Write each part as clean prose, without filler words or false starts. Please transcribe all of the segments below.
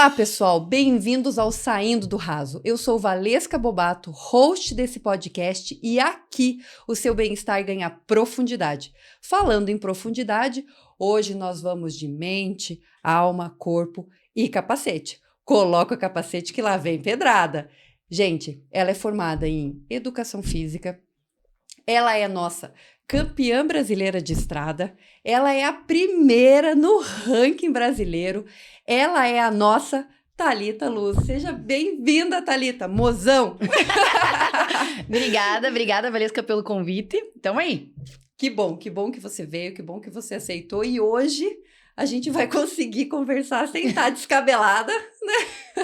Olá, pessoal! Bem-vindos ao Saindo do Raso. Eu sou Valesca Bobato, host desse podcast, e aqui o seu bem-estar ganha profundidade. Falando em profundidade, hoje nós vamos de mente, alma, corpo e capacete. Coloca o capacete que lá vem pedrada. Gente, ela é formada em Educação Física, ela é nossa campeã brasileira de estrada, ela é a primeira no ranking brasileiro, ela é a nossa Thalita Luz. Seja bem-vinda, Thalita, mozão! Obrigada, Valesca, pelo convite. Tamo aí. Que bom que você veio, que bom que você aceitou, e hoje a gente vai conseguir conversar sem estar descabelada, né?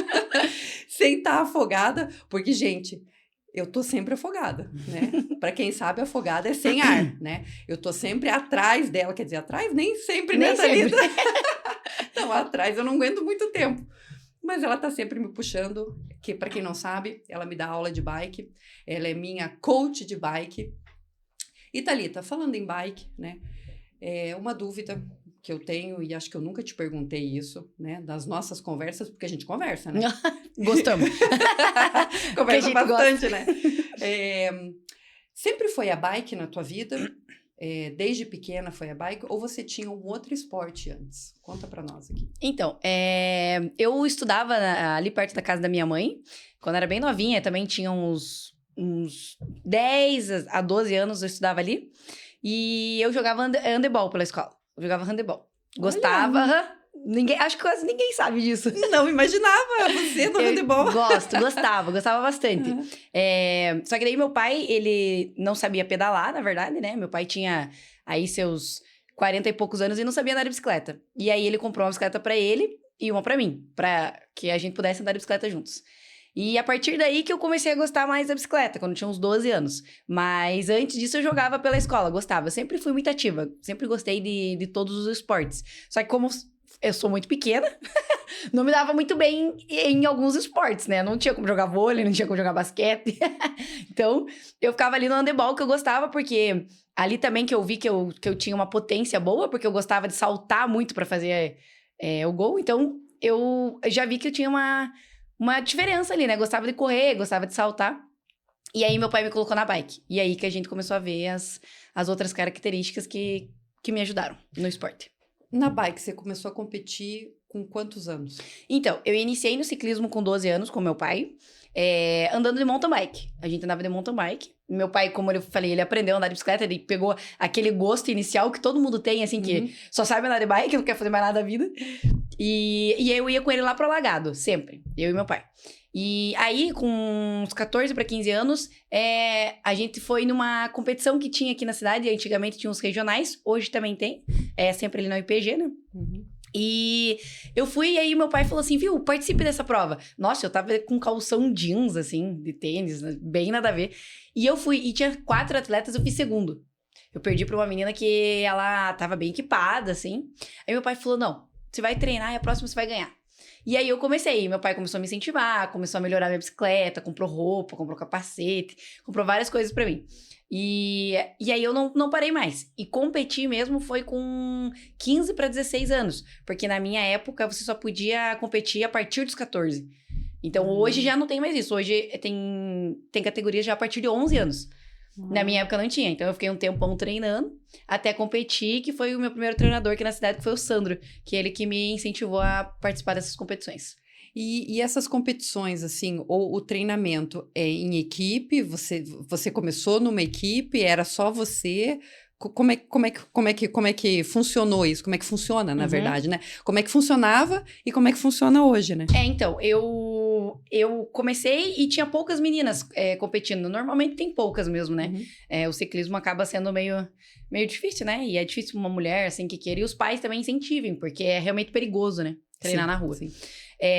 Sem estar afogada, porque, gente, eu tô sempre afogada, né? Para quem sabe, afogada é sem ar, né? Eu tô sempre atrás dela, quer dizer, atrás nem sempre, né, Thalita? Não, atrás eu não aguento muito tempo. Mas ela tá sempre me puxando, que para quem não sabe, ela me dá aula de bike, ela é minha coach de bike. E Thalita, falando em bike, né? É uma dúvida que eu tenho, e acho que eu nunca te perguntei isso, né? Das nossas conversas, porque a gente conversa, né? Gostamos. Conversa bastante, né? Sempre foi a bike na tua vida? Desde pequena foi a bike? Ou você tinha um outro esporte antes? Conta pra nós aqui. Então, eu estudava ali perto da casa da minha mãe. Quando era bem novinha, também tinha uns 10 a 12 anos eu estudava ali. E eu jogava handebol pela escola. Eu jogava handebol. Gostava. Acho que quase ninguém sabe disso. Não imaginava você no handebol. Gostava bastante. Uhum. Só que daí meu pai, ele não sabia pedalar, na verdade, né? Meu pai tinha aí seus 40 e poucos anos e não sabia andar de bicicleta. E aí ele comprou uma bicicleta pra ele e uma pra mim, pra que a gente pudesse andar de bicicleta juntos. E a partir daí que eu comecei a gostar mais da bicicleta, quando eu tinha uns 12 anos. Mas antes disso eu jogava pela escola, gostava. Eu sempre fui muito ativa, sempre gostei de todos os esportes. Só que como eu sou muito pequena, não me dava muito bem em alguns esportes, né? Não tinha como jogar vôlei, não tinha como jogar basquete. Então, eu ficava ali no handebol, que eu gostava, porque ali também que eu vi que eu tinha uma potência boa, porque eu gostava de saltar muito pra fazer o gol. Então, eu já vi que eu tinha uma diferença ali, né? Gostava de correr, gostava de saltar. E aí, meu pai me colocou na bike. E aí que a gente começou a ver as outras características que me ajudaram no esporte. Na bike, você começou a competir com quantos anos? Então, eu iniciei no ciclismo com 12 anos, com meu pai, andando de mountain bike. A gente andava de mountain bike. Meu pai, como eu falei, ele aprendeu a andar de bicicleta, ele pegou aquele gosto inicial que todo mundo tem, assim, que só sabe andar de bike, não quer fazer mais nada da vida. E eu ia com ele lá pro Alagado, sempre, eu e meu pai. E aí, com uns 14 para 15 anos, a gente foi numa competição que tinha aqui na cidade. Antigamente tinha uns regionais, hoje também tem. Sempre ali na IPG, né? Uhum. E eu fui, e aí meu pai falou assim, viu, participe dessa prova. Nossa, eu tava com calção jeans, assim, de tênis, bem nada a ver. E eu fui, e tinha 4 atletas, eu fiz segundo. Eu perdi pra uma menina que ela tava bem equipada, assim. Aí meu pai falou, não, você vai treinar e a próxima você vai ganhar. E aí eu comecei, meu pai começou a me incentivar, começou a melhorar minha bicicleta, comprou roupa, comprou capacete, comprou várias coisas pra mim. E aí eu não parei mais. E competir mesmo foi com 15 para 16 anos, porque na minha época você só podia competir a partir dos 14. Então hoje já não tem mais isso, hoje tem categorias já a partir de 11 anos. Na minha época não tinha, então eu fiquei um tempão treinando até competir, que foi o meu primeiro treinador aqui na cidade, que foi o Sandro, que é ele que me incentivou a participar dessas competições. E essas competições, assim, ou o treinamento é em equipe? Você começou numa equipe, era só você? Como é que funcionou isso? Como é que funciona, na verdade, né? Como é que funcionava e como é que funciona hoje, né? Então, eu comecei e tinha poucas meninas competindo. Normalmente tem poucas mesmo, né? O ciclismo acaba sendo meio difícil, né? E é difícil uma mulher, assim, que queira. E os pais também incentivem, porque é realmente perigoso, né? Treinar na rua. Sim.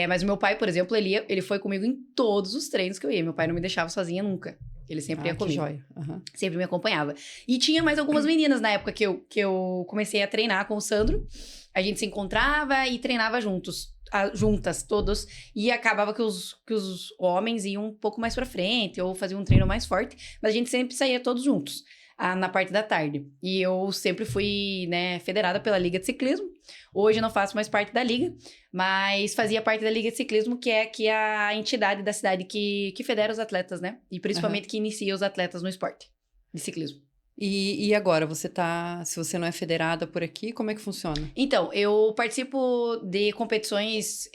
Mas o meu pai, por exemplo, ele foi comigo em todos os treinos que eu ia. Meu pai não me deixava sozinha nunca. Ele sempre ia comigo. Que joia. Uhum. Sempre me acompanhava. E tinha mais algumas meninas na época que eu comecei a treinar com o Sandro. A gente se encontrava e treinava juntas, todos. E acabava que os homens iam um pouco mais pra frente, ou faziam um treino mais forte. Mas a gente sempre saía todos juntos. na parte da tarde. E eu sempre fui, né, federada pela Liga de Ciclismo. Hoje não faço mais parte da Liga, mas fazia parte da Liga de Ciclismo, que é aqui a entidade da cidade que federa os atletas, né? E principalmente que inicia os atletas no esporte de ciclismo. E agora, se você não é federada por aqui, como é que funciona? Então, eu participo de competições,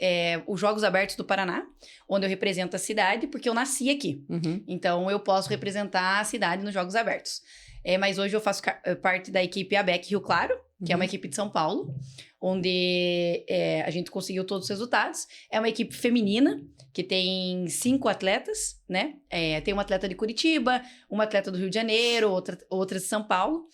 os Jogos Abertos do Paraná, onde eu represento a cidade, porque eu nasci aqui. Uhum. Então, eu posso representar a cidade nos Jogos Abertos. Mas hoje eu faço parte da equipe ABEC Rio Claro, que é uma equipe de São Paulo, onde a gente conseguiu todos os resultados. É uma equipe feminina, que tem 5 atletas, né? Tem uma atleta de Curitiba, uma atleta do Rio de Janeiro, outra de São Paulo.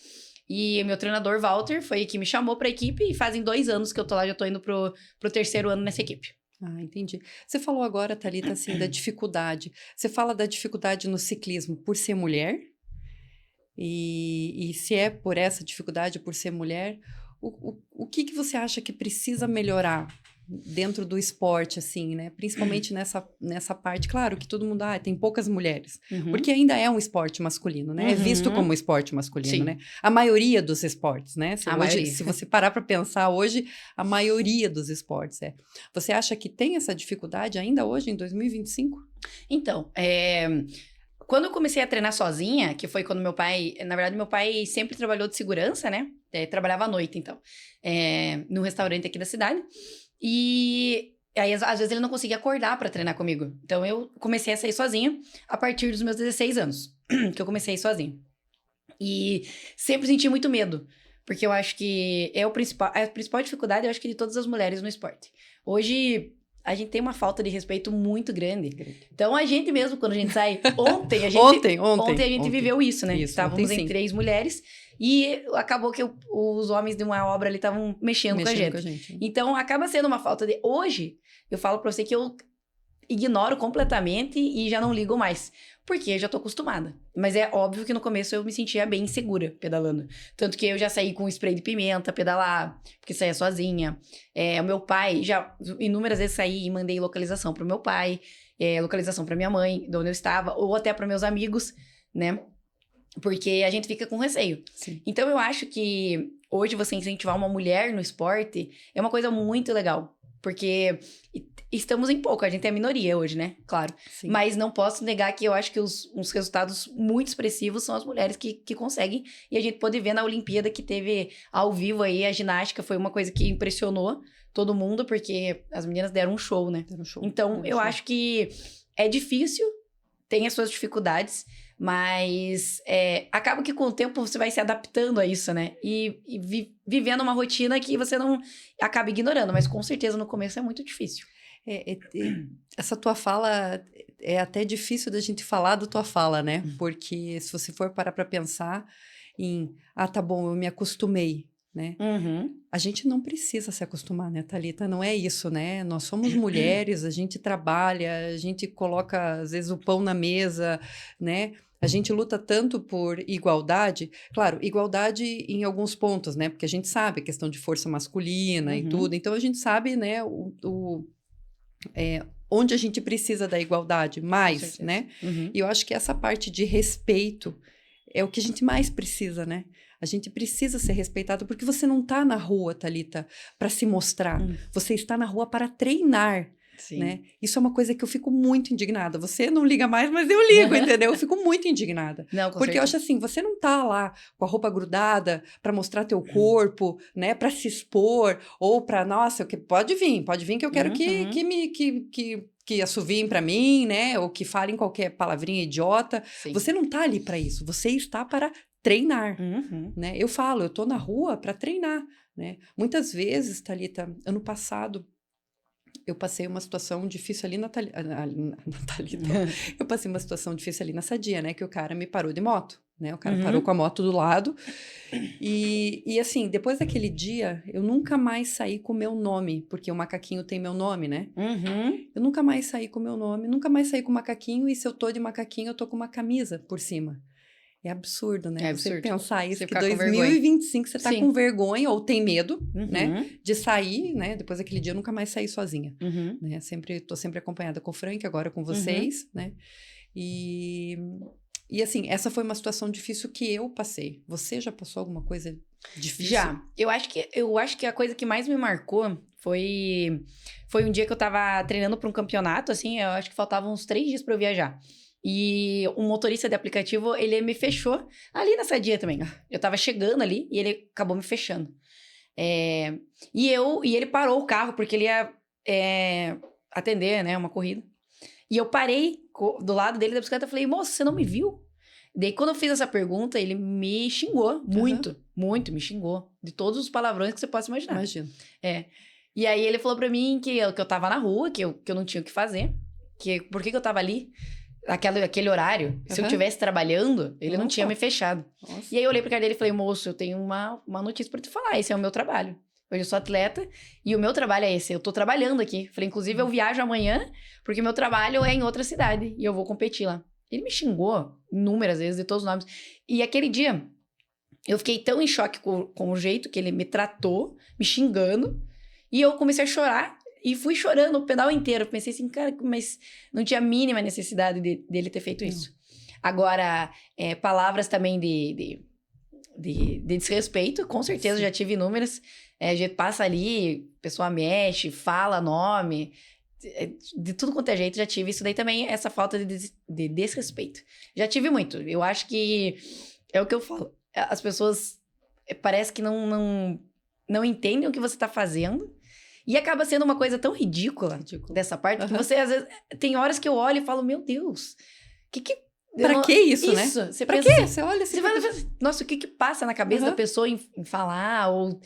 E meu treinador, Walter, foi que me chamou para a equipe e fazem 2 anos que eu tô lá, já tô indo pro 3º ano nessa equipe. Ah, entendi. Você falou agora, Thalita, assim, da dificuldade. Você fala da dificuldade no ciclismo por ser mulher? E se é por essa dificuldade, por ser mulher, o que você acha que precisa melhorar dentro do esporte, assim, né? Principalmente nessa parte. Claro que todo mundo, tem poucas mulheres. Uhum. Porque ainda é um esporte masculino, né? É visto como esporte masculino, Sim. né? A maioria dos esportes, né? Maioria. Se você parar para pensar hoje, a maioria dos esportes é. Você acha que tem essa dificuldade ainda hoje, em 2025? Então, quando eu comecei a treinar sozinha, que foi quando meu pai sempre trabalhou de segurança, né? Trabalhava à noite, então, num restaurante aqui da cidade. E aí, às vezes, ele não conseguia acordar para treinar comigo. Então, eu comecei a sair sozinha a partir dos meus 16 anos, que eu comecei a ir sozinha. E sempre senti muito medo, porque eu acho que a principal dificuldade, eu acho que de todas as mulheres no esporte. Hoje, a gente tem uma falta de respeito muito grande. Então, a gente mesmo, quando a gente sai... Ontem a gente viveu isso, né? Estávamos em 3 mulheres e acabou que os homens de uma obra ali estavam mexendo com a gente. Então, acaba sendo uma falta de... Hoje, eu falo pra você que eu ignoro completamente e já não ligo mais. Porque eu já tô acostumada. Mas é óbvio que no começo eu me sentia bem insegura pedalando. Tanto que eu já saí com spray de pimenta, pedalar, porque saía sozinha. O meu pai, já inúmeras vezes saí e mandei localização pro meu pai, localização pra minha mãe, de onde eu estava, ou até para meus amigos, né? Porque a gente fica com receio. Sim. Então eu acho que hoje você incentivar uma mulher no esporte é uma coisa muito legal. Porque estamos em pouco, a gente é a minoria hoje, né? Claro. Sim. Mas não posso negar que eu acho que uns resultados muito expressivos são as mulheres que conseguem. E a gente pôde ver na Olimpíada que teve ao vivo aí, a ginástica foi uma coisa que impressionou todo mundo, porque as meninas deram um show, né? Então, eu acho que é difícil, tem as suas dificuldades, mas acaba que com o tempo você vai se adaptando a isso, né? E vivendo uma rotina que você não acaba ignorando, mas com certeza no começo é muito difícil. Essa tua fala, é até difícil da gente falar da tua fala, né? Porque se você for parar para pensar em, tá bom, eu me acostumei, né? Uhum. A gente não precisa se acostumar, né, Thalita? Não é isso, né? Nós somos mulheres, a gente trabalha, a gente coloca, às vezes, o pão na mesa, né? A gente luta tanto por igualdade, claro, igualdade em alguns pontos, né? Porque a gente sabe a questão de força masculina e tudo, então a gente sabe, né, onde a gente precisa da igualdade mais, né? Uhum. E eu acho que essa parte de respeito é o que a gente mais precisa, né? A gente precisa ser respeitado porque você não está na rua, Thalita, para se mostrar. Você está na rua para treinar. Sim. Né? Isso é uma coisa que eu fico muito indignada. Você não liga mais, mas eu ligo, entendeu? Eu fico muito indignada. Não, porque eu acho assim, você não tá lá com a roupa grudada para mostrar teu corpo, né? Para se expor, ou para, nossa, pode vir que eu quero que assoviem para mim, né? Ou que falem qualquer palavrinha idiota. Sim. Você não tá ali para isso. Você está para treinar, né? Eu falo, eu tô na rua para treinar, né? Muitas vezes, Thalita, ano passado, eu passei uma situação difícil ali eu passei uma situação difícil ali na Sadia, né? Que o cara me parou de moto, né? O cara parou com a moto do lado. E assim, depois daquele dia, eu nunca mais saí com o meu nome, porque o macaquinho tem meu nome, né? Eu nunca mais saí com o meu nome, nunca mais saí com o macaquinho, e se eu tô de macaquinho, eu tô com uma camisa por cima. É absurdo, né? Você pensar isso, que 2025 você tá com vergonha ou tem medo, né? De sair, né? Depois daquele dia eu nunca mais saí sozinha, né? Tô sempre acompanhada com o Frank, agora com vocês, né? E E assim, essa foi uma situação difícil que eu passei. Você já passou alguma coisa difícil? Já. Eu acho que a coisa que mais me marcou foi um dia que eu tava treinando para um campeonato, assim, eu acho que faltavam uns 3 dias para eu viajar. E um motorista de aplicativo, ele me fechou ali na Sadia também. Eu tava chegando ali e ele acabou me fechando. E ele parou o carro porque ele ia atender, né, uma corrida. E eu parei do lado dele da bicicleta e falei, moço, você não me viu? Daí, quando eu fiz essa pergunta, ele me xingou muito, muito me xingou. De todos os palavrões que você possa imaginar. Imagino. E aí, ele falou pra mim que eu tava na rua, que eu não tinha o que fazer. Por que eu tava ali? Aquele horário. Se eu estivesse trabalhando, ele não tinha me fechado. Nossa. E aí, eu olhei pro cara dele e falei, moço, eu tenho uma notícia pra te falar. Esse é o meu trabalho. Hoje eu sou atleta e o meu trabalho é esse. Eu tô trabalhando aqui. Falei, inclusive, eu viajo amanhã porque meu trabalho é em outra cidade e eu vou competir lá. Ele me xingou inúmeras vezes, de todos os nomes. E aquele dia, eu fiquei tão em choque com o jeito que ele me tratou, me xingando. E eu comecei a chorar e fui chorando o pedal inteiro. Pensei assim, cara, mas não tinha a mínima necessidade dele ter feito isso. Agora, palavras também de desrespeito, com certeza. Sim. Já tive inúmeras. A gente passa ali, a pessoa mexe, fala nome... De tudo quanto é jeito, já tive isso daí também, essa falta de desrespeito. Já tive muito. Eu acho que é o que eu falo. As pessoas parece que não entendem o que você tá fazendo e acaba sendo uma coisa tão ridícula. Dessa parte, que você, às vezes, tem horas que eu olho e falo, meu Deus, Pra que isso, né? Você pra pensa, quê? Você olha assim... Nossa, o que passa na cabeça da pessoa em falar, ou...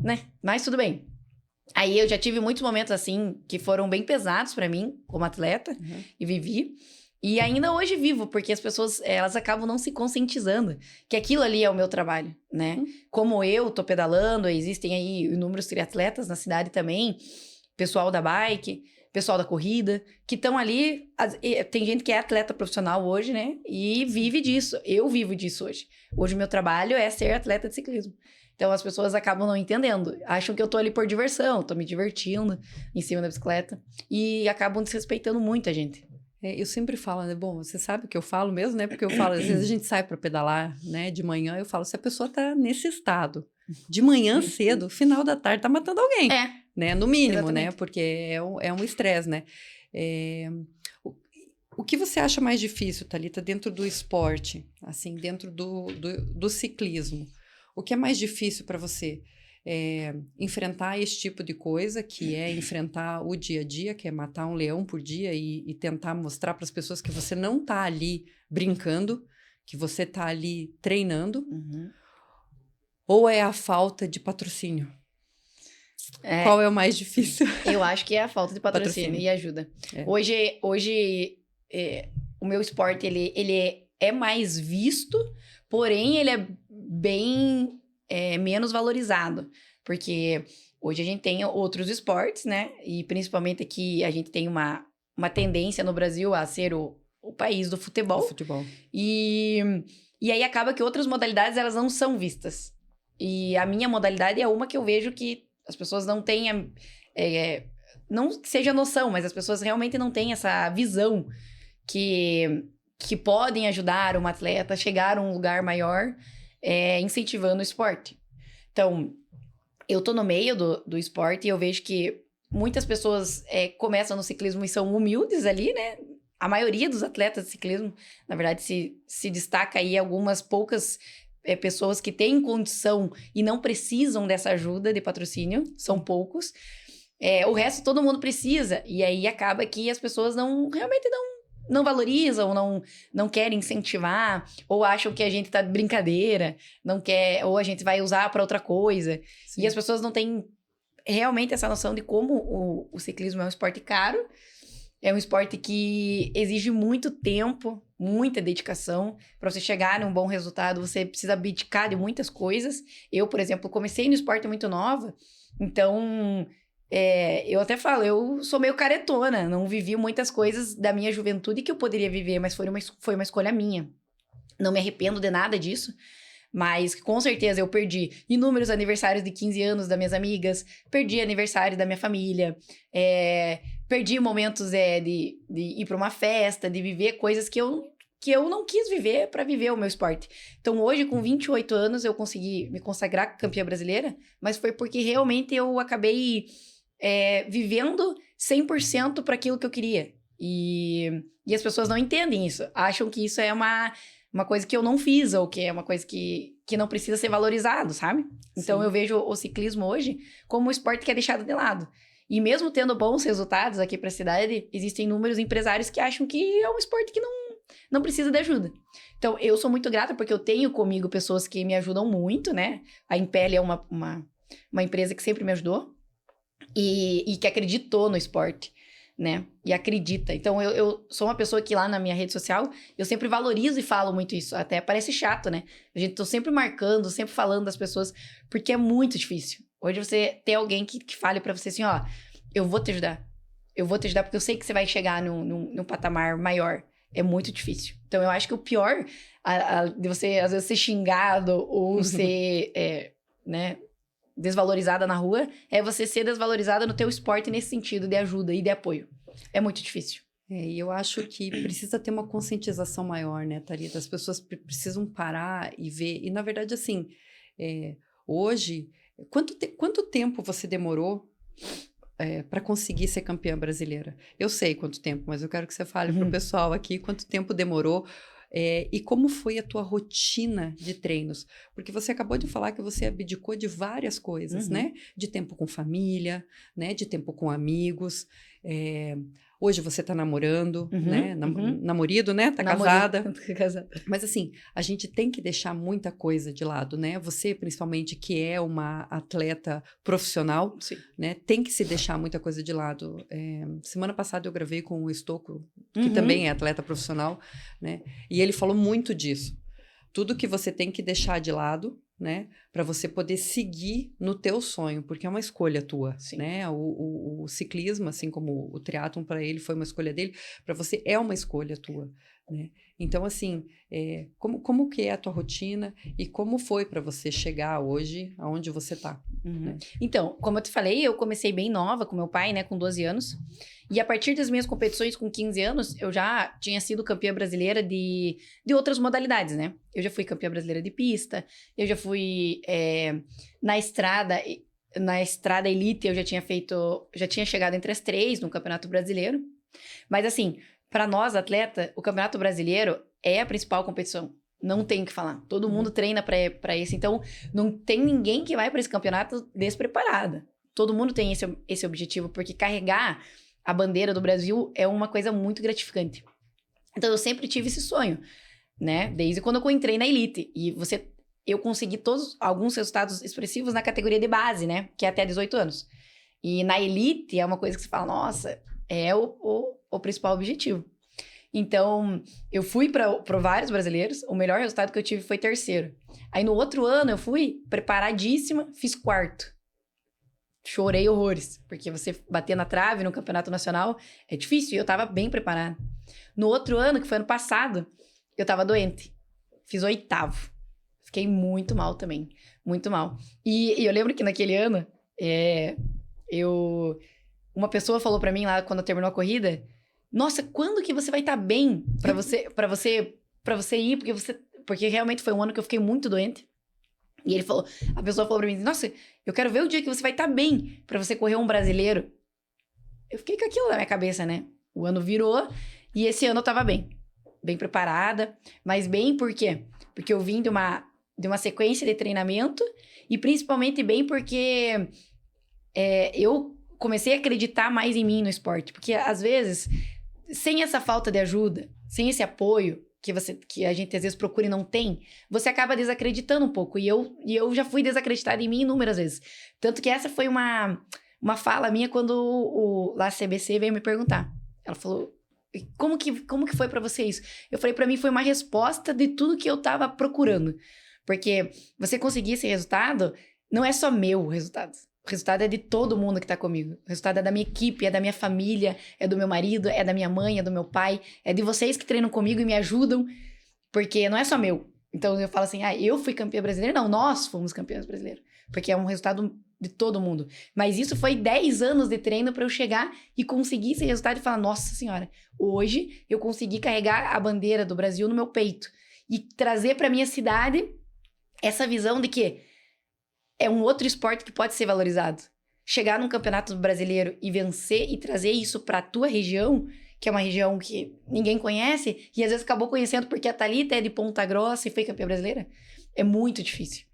né? Mas tudo bem. Aí eu já tive muitos momentos assim que foram bem pesados pra mim como atleta e vivi. E ainda hoje vivo, porque as pessoas, elas acabam não se conscientizando que aquilo ali é o meu trabalho, né? Como eu tô pedalando, existem aí inúmeros triatletas na cidade também, pessoal da bike, pessoal da corrida, que estão ali. Tem gente que é atleta profissional hoje, né? E vive disso. Eu vivo disso hoje. Hoje o meu trabalho é ser atleta de ciclismo. Então, as pessoas acabam não entendendo. Acham que eu tô ali por diversão, tô me divertindo em cima da bicicleta. E acabam desrespeitando muito a gente. Eu sempre falo, né? Bom, você sabe o que eu falo mesmo, né? Porque eu falo, às vezes a gente sai para pedalar, né? De manhã, eu falo, se a pessoa tá nesse estado, de manhã cedo, final da tarde, tá matando alguém. Né? No mínimo, exatamente. Né? Porque é um estresse, né? O que você acha mais difícil, Thalita, dentro do esporte? Assim, dentro do ciclismo? O que é mais difícil para você? Enfrentar esse tipo de coisa, que é enfrentar o dia a dia, que é matar um leão por dia e tentar mostrar para as pessoas que você não está ali brincando, que você está ali treinando, ou é a falta de patrocínio? Qual é o mais difícil? Eu acho que é a falta de patrocínio e ajuda. Hoje o meu esporte, ele é mais visto, porém ele é bem menos valorizado, porque hoje a gente tem outros esportes, né? E principalmente aqui a gente tem uma tendência no Brasil a ser o país do futebol. E aí acaba que outras modalidades, elas não são vistas. E a minha modalidade é uma que eu vejo que as pessoas não têm... não que seja noção, mas as pessoas realmente não têm essa visão que podem ajudar uma atleta a chegar a um lugar maior, incentivando o esporte. Então, eu tô no meio do esporte e eu vejo que muitas pessoas começam no ciclismo e são humildes ali, né? A maioria dos atletas de ciclismo, na verdade, se destaca aí algumas poucas pessoas que têm condição e não precisam dessa ajuda de patrocínio, são poucos. O resto, todo mundo precisa. E aí acaba que as pessoas realmente não valorizam, não querem incentivar, ou acham que a gente tá de brincadeira, não quer, ou a gente vai usar para outra coisa. Sim. E as pessoas não têm realmente essa noção de como o ciclismo é um esporte caro, é um esporte que exige muito tempo, muita dedicação. Para você chegar num bom resultado, você precisa abdicar de muitas coisas. Eu, por exemplo, comecei no esporte muito nova, então... eu até falo, eu sou meio caretona, não vivi muitas coisas da minha juventude que eu poderia viver, mas foi uma escolha minha. Não me arrependo de nada disso, mas com certeza eu perdi inúmeros aniversários de 15 anos das minhas amigas, perdi aniversário da minha família, perdi momentos de ir para uma festa, de viver coisas que que eu não quis viver para viver o meu esporte. Então, hoje, com 28 anos, eu consegui me consagrar campeã brasileira, mas foi porque realmente eu acabei vivendo 100% para aquilo que eu queria. E as pessoas não entendem isso. Acham que isso é uma coisa que eu não fiz, ou que é uma coisa que não precisa ser valorizado, sabe? Então, eu vejo o ciclismo hoje como um esporte que é deixado de lado. E mesmo tendo bons resultados aqui para a cidade, existem inúmeros empresários que acham que é um esporte que não precisa de ajuda. Então, eu sou muito grata porque eu tenho comigo pessoas que me ajudam muito, né? A Impele é uma empresa que sempre me ajudou e que acreditou no esporte, né? E acredita. Então, eu sou uma pessoa que lá na minha rede social, eu sempre valorizo e falo muito isso. Até parece chato, né? A gente tô sempre marcando, sempre falando das pessoas, porque é muito difícil. Hoje você tem alguém que fale pra você assim, ó, eu vou te ajudar. Eu vou te ajudar porque eu sei que você vai chegar num patamar maior. É muito difícil. Então, eu acho que o pior de você, às vezes, ser xingado ou ser, né, desvalorizada na rua, é você ser desvalorizada no teu esporte nesse sentido de ajuda e de apoio. É muito difícil. E eu acho que precisa ter uma conscientização maior, né, Thalita? As pessoas precisam parar e ver. E, na verdade, assim, hoje, quanto tempo você demorou para conseguir ser campeã brasileira? Eu sei quanto tempo, mas eu quero que você fale para o pessoal aqui quanto tempo demorou. E como foi a tua rotina de treinos? Porque você acabou de falar que você abdicou de várias coisas, né? De tempo com família, né? De tempo com amigos. Hoje você tá namorando, né? Namorido, né? Tá casada. Mas assim, a gente tem que deixar muita coisa de lado, né? Você, principalmente, que é uma atleta profissional, Sim. né? Tem que se deixar muita coisa de lado. Semana passada eu gravei com o Estocco, que também é atleta profissional, né? E ele falou muito disso. Tudo que você tem que deixar de lado, né? Para você poder seguir no teu sonho, porque é uma escolha tua, Sim. né? O ciclismo, assim como o triatlon para ele foi uma escolha dele, para você é uma escolha tua, né? Então, assim, como que é a tua rotina e como foi para você chegar hoje aonde você tá? Né? Então, como eu te falei, eu comecei bem nova com meu pai, né? Com 12 anos. E a partir das minhas competições com 15 anos, eu já tinha sido campeã brasileira de outras modalidades, né? Eu já fui campeã brasileira de pista, eu já fui na estrada elite, eu já tinha chegado entre as 3 no Campeonato Brasileiro. Mas assim, para nós, atleta, o Campeonato Brasileiro é a principal competição. Não tem o que falar. Todo mundo treina para esse. Então, não tem ninguém que vai para esse campeonato despreparada. Todo mundo tem esse objetivo, porque carregar a bandeira do Brasil é uma coisa muito gratificante. Então, eu sempre tive esse sonho, né? Desde quando eu entrei na elite. E eu consegui alguns resultados expressivos na categoria de base, né? Que é até 18 anos. E na elite é uma coisa que você fala, nossa, é o principal objetivo. Então, eu fui para vários brasileiros. O melhor resultado que eu tive foi 3º. Aí, no outro ano, eu fui preparadíssima, fiz 4º. Chorei horrores, porque você bater na trave no campeonato nacional é difícil e eu tava bem preparada. No outro ano, que foi ano passado, eu tava doente. Fiz 8º. Fiquei muito mal também, muito mal. E eu lembro que naquele ano, uma pessoa falou pra mim lá quando terminou a corrida, nossa, quando que você vai estar bem pra você ir? Porque realmente foi um ano que eu fiquei muito doente. E a pessoa falou pra mim, nossa, eu quero ver o dia que você vai estar bem pra você correr um brasileiro. Eu fiquei com aquilo na minha cabeça, né? O ano virou e esse ano eu tava bem preparada, mas bem por quê? Porque eu vim de uma sequência de treinamento e principalmente bem porque eu comecei a acreditar mais em mim no esporte. Porque às vezes, sem essa falta de ajuda, sem esse apoio que a gente às vezes procura e não tem, você acaba desacreditando um pouco. E eu já fui desacreditada em mim inúmeras vezes. Tanto que essa foi uma fala minha quando lá a CBC veio me perguntar. Ela falou, como que foi pra você isso? Eu falei, pra mim foi uma resposta de tudo que eu tava procurando. Porque você conseguir esse resultado, não é só meu resultado. O resultado é de todo mundo que tá comigo. O resultado é da minha equipe, é da minha família, é do meu marido, é da minha mãe, é do meu pai. É de vocês que treinam comigo e me ajudam, porque não é só meu. Então eu falo assim, eu fui campeã brasileira. Não, nós fomos campeãs brasileiras. Porque é um resultado de todo mundo. Mas isso foi 10 anos de treino pra eu chegar e conseguir esse resultado e falar, nossa senhora, hoje eu consegui carregar a bandeira do Brasil no meu peito e trazer pra minha cidade essa visão de que é um outro esporte que pode ser valorizado. Chegar num campeonato brasileiro e vencer e trazer isso pra tua região, que é uma região que ninguém conhece, e às vezes acabou conhecendo porque a Thalita é de Ponta Grossa e foi campeã brasileira, é muito difícil.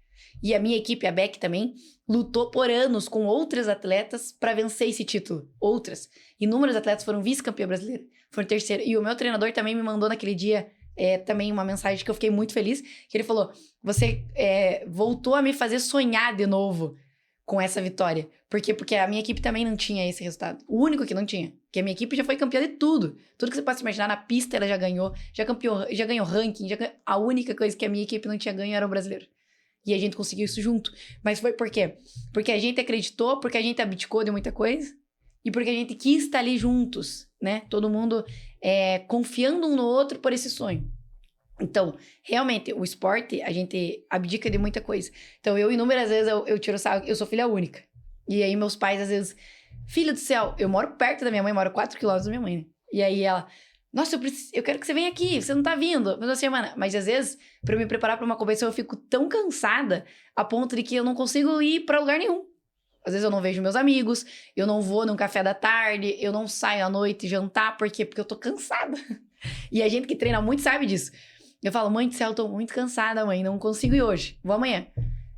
E a minha equipe, a Beck também, lutou por anos com outras atletas pra vencer esse título. Outras. Inúmeros atletas foram vice-campeã brasileira, foram terceiro. E o meu treinador também me mandou naquele dia também uma mensagem que eu fiquei muito feliz, que ele falou, você voltou a me fazer sonhar de novo com essa vitória. Por quê? Porque a minha equipe também não tinha esse resultado. O único que não tinha. Porque a minha equipe já foi campeã de tudo. Tudo que você possa imaginar, na pista ela já ganhou, já ganhou ranking, a única coisa que a minha equipe não tinha ganho era o brasileiro. E a gente conseguiu isso junto. Mas foi por quê? Porque a gente acreditou, porque a gente abdicou de muita coisa e porque a gente quis estar ali juntos, né? Todo mundo confiando um no outro por esse sonho. Então, realmente, o esporte, a gente abdica de muita coisa. Então, inúmeras vezes, eu tiro sarro, eu sou filha única. E aí, meus pais, às vezes, filho do céu, eu moro perto da minha mãe, moro 4 quilômetros da minha mãe, né? E aí, ela, nossa, eu quero que você venha aqui, você não tá vindo, mas semana. Mas, às vezes, pra eu me preparar pra uma competição, eu fico tão cansada, a ponto de que eu não consigo ir pra lugar nenhum. Às vezes, eu não vejo meus amigos, eu não vou num café da tarde, eu não saio à noite jantar, por quê? Porque eu tô cansada. E a gente que treina muito sabe disso. Eu falo, mãe do céu, eu tô muito cansada, mãe, não consigo ir hoje, vou amanhã.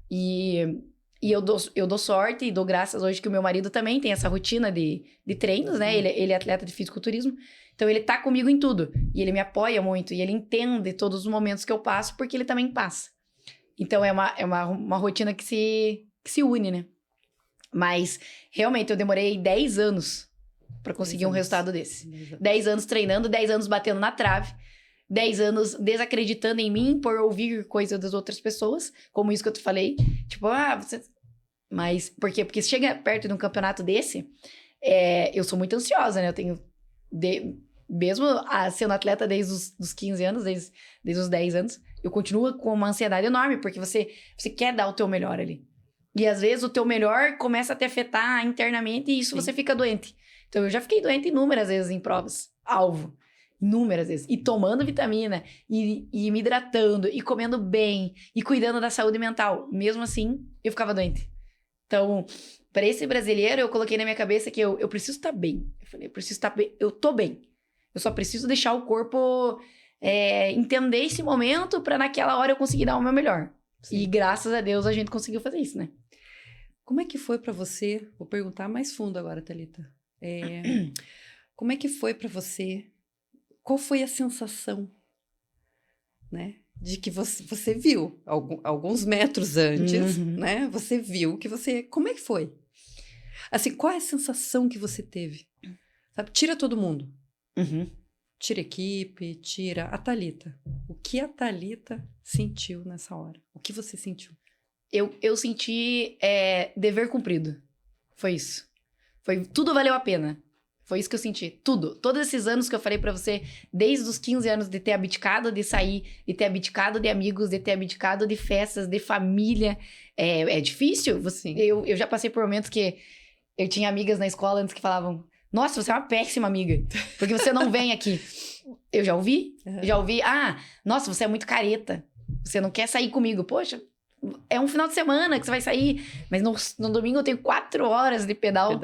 E eu dou sorte e dou graças hoje que o meu marido também tem essa rotina de treinos, né? Ele é atleta de fisiculturismo, então ele tá comigo em tudo. E ele me apoia muito, e ele entende todos os momentos que eu passo, porque ele também passa. Então é uma rotina que se une, né? Mas, realmente, eu demorei 10 anos pra conseguir um resultado desse. 10 anos treinando, 10 anos batendo na trave, 10 anos desacreditando em mim por ouvir coisas das outras pessoas, como isso que eu te falei. Tipo, você... Mas, por quê? Porque se chega perto de um campeonato desse, eu sou muito ansiosa, né? Eu tenho... Mesmo sendo atleta desde os 15 anos, desde os 10 anos, eu continuo com uma ansiedade enorme, porque você quer dar o teu melhor ali. E, às vezes, o teu melhor começa a te afetar internamente e isso você fica doente. Então, eu já fiquei doente inúmeras vezes em provas. Alvo. Inúmeras vezes. E tomando vitamina, e me hidratando, e comendo bem, e cuidando da saúde mental. Mesmo assim, eu ficava doente. Então, para esse brasileiro, eu coloquei na minha cabeça que eu preciso estar bem. Eu falei, eu preciso estar bem. Eu tô bem. Eu só preciso deixar o corpo entender esse momento para naquela hora eu conseguir dar o meu melhor. Sim. E graças a Deus a gente conseguiu fazer isso, né? Como é que foi para você? Vou perguntar mais fundo agora, Thalita. Como é que foi para você? Qual foi a sensação, né? De que você viu alguns metros antes, né? Você viu que você... Como é que foi? Assim, qual é a sensação que você teve? Sabe? Tira todo mundo. Tira a equipe, tira a Thalita. O que a Thalita sentiu nessa hora? O que você sentiu? Eu senti dever cumprido. Foi isso. Tudo valeu a pena. Foi isso que eu senti. Tudo. Todos esses anos que eu falei pra você, desde os 15 anos de ter abdicado de sair, de ter abdicado de amigos, de ter abdicado de festas, de família. É difícil. Eu já passei por momentos que eu tinha amigas na escola antes que falavam, nossa, você é uma péssima amiga, porque você não vem aqui. Eu já ouvi. Já ouvi, nossa, você é muito careta. Você não quer sair comigo. Poxa, é um final de semana que você vai sair, mas no domingo eu tenho 4 horas de pedal.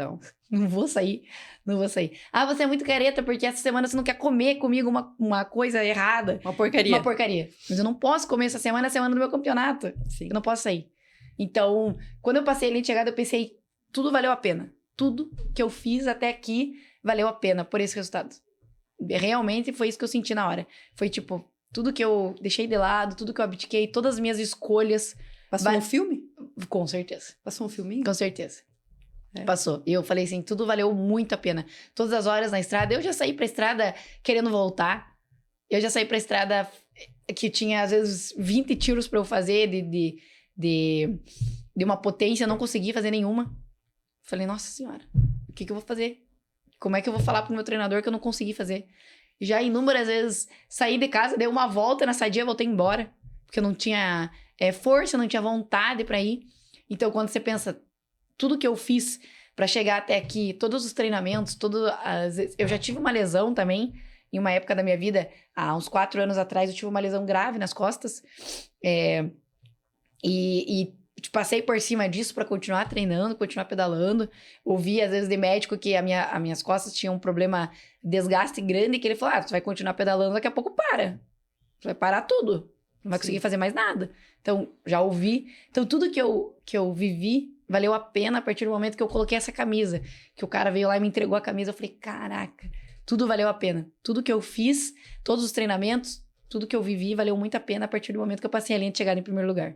Não vou sair. Você é muito careta porque essa semana você não quer comer comigo uma coisa errada. Uma porcaria. Mas eu não posso comer essa semana, é a semana do meu campeonato. Sim. Eu não posso sair. Então, quando eu passei ali de chegada, eu pensei, tudo valeu a pena. Tudo que eu fiz até aqui valeu a pena por esse resultado. Realmente foi isso que eu senti na hora. Foi tipo, tudo que eu deixei de lado, tudo que eu abdiquei, todas as minhas escolhas. Passou um filme? Com certeza. Passou um filminho? Com certeza. Passou. E eu falei assim, tudo valeu muito a pena. Todas as horas na estrada, eu já saí pra estrada querendo voltar. Eu já saí pra estrada que tinha, às vezes, 20 tiros pra eu fazer de uma potência, eu não consegui fazer nenhuma. Falei, nossa senhora, o que eu vou fazer? Como é que eu vou falar pro meu treinador que eu não consegui fazer? Já inúmeras vezes saí de casa, dei uma volta na sadia, voltei embora. Porque eu não tinha força, não tinha vontade pra ir. Então, quando você pensa, tudo que eu fiz pra chegar até aqui, todos os treinamentos, eu já tive uma lesão também, em uma época da minha vida, há uns 4 anos atrás, eu tive uma lesão grave nas costas. Passei por cima disso pra continuar treinando, continuar pedalando. Ouvi, às vezes, de médico que as minhas costas tinham um problema, desgaste grande, que ele falou, você vai continuar pedalando, daqui a pouco para. Você vai parar tudo. Não vai conseguir fazer mais nada. Então, já ouvi. Então, tudo que eu vivi valeu a pena a partir do momento que eu coloquei essa camisa. Que o cara veio lá e me entregou a camisa. Eu falei, caraca, tudo valeu a pena. Tudo que eu fiz, todos os treinamentos, tudo que eu vivi valeu muito a pena a partir do momento que eu passei a linha de chegada em primeiro lugar.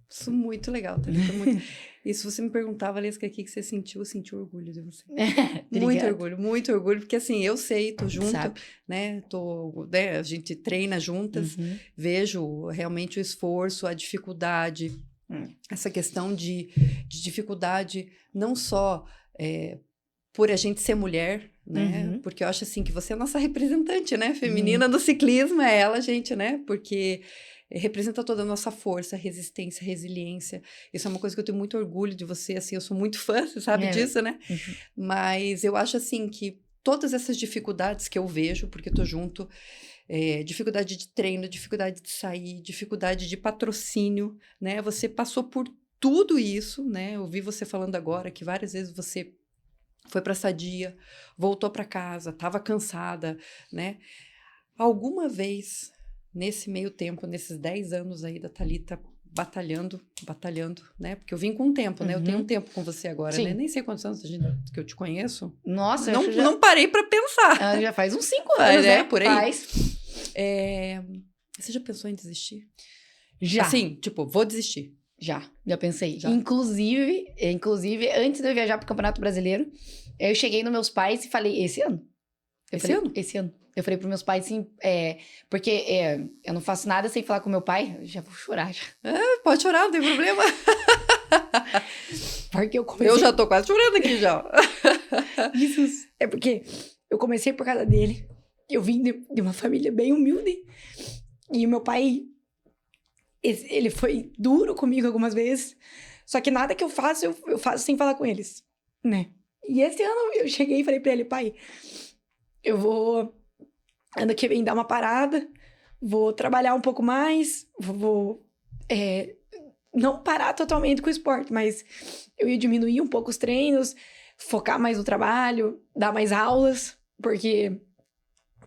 Isso é muito legal, Thalita, muito. E se você me perguntava, Valesca, o que você sentiu, eu senti orgulho de você. Muito orgulho, porque assim, eu sei, tô junto, né, a gente treina juntas, vejo realmente o esforço, a dificuldade, essa questão de dificuldade, não só por a gente ser mulher, né, porque eu acho assim que você é a nossa representante, né, feminina do ciclismo, é ela, gente, né, porque representa toda a nossa força, resistência, resiliência. Isso é uma coisa que eu tenho muito orgulho de você, assim, eu sou muito fã, você sabe disso, né? Mas eu acho, assim, que todas essas dificuldades que eu vejo, porque eu tô junto, dificuldade de treino, dificuldade de sair, dificuldade de patrocínio, né? Você passou por tudo isso, né? Eu vi você falando agora que várias vezes você foi pra Sadia, voltou pra casa, tava cansada, né? Alguma vez... Nesse meio tempo, nesses 10 anos aí da Thalita batalhando, né? Porque eu vim com um tempo, né? Eu tenho um tempo com você agora, né? Nem sei quantos anos que eu te conheço. Nossa, não parei pra pensar. Já faz uns 5 anos, né? Por aí. Você já pensou em desistir? Já. Assim, tipo, vou desistir. Já pensei. Já. Inclusive, antes de eu viajar pro Campeonato Brasileiro, eu cheguei nos meus pais e falei, esse ano? Esse ano. Eu falei pros meus pais, assim, porque eu não faço nada sem falar com meu pai. Eu já vou chorar, já. Pode chorar, não tem problema. Porque eu já tô quase chorando aqui, já. Isso, é porque eu comecei por causa dele. Eu vim de uma família bem humilde. E o meu pai, ele foi duro comigo algumas vezes. Só que nada que eu faço, eu faço sem falar com eles, né? E esse ano eu cheguei e falei pra ele, pai, eu vou... ano que vem dar uma parada, vou trabalhar um pouco mais, vou não parar totalmente com o esporte, mas eu ia diminuir um pouco os treinos, focar mais no trabalho, dar mais aulas, porque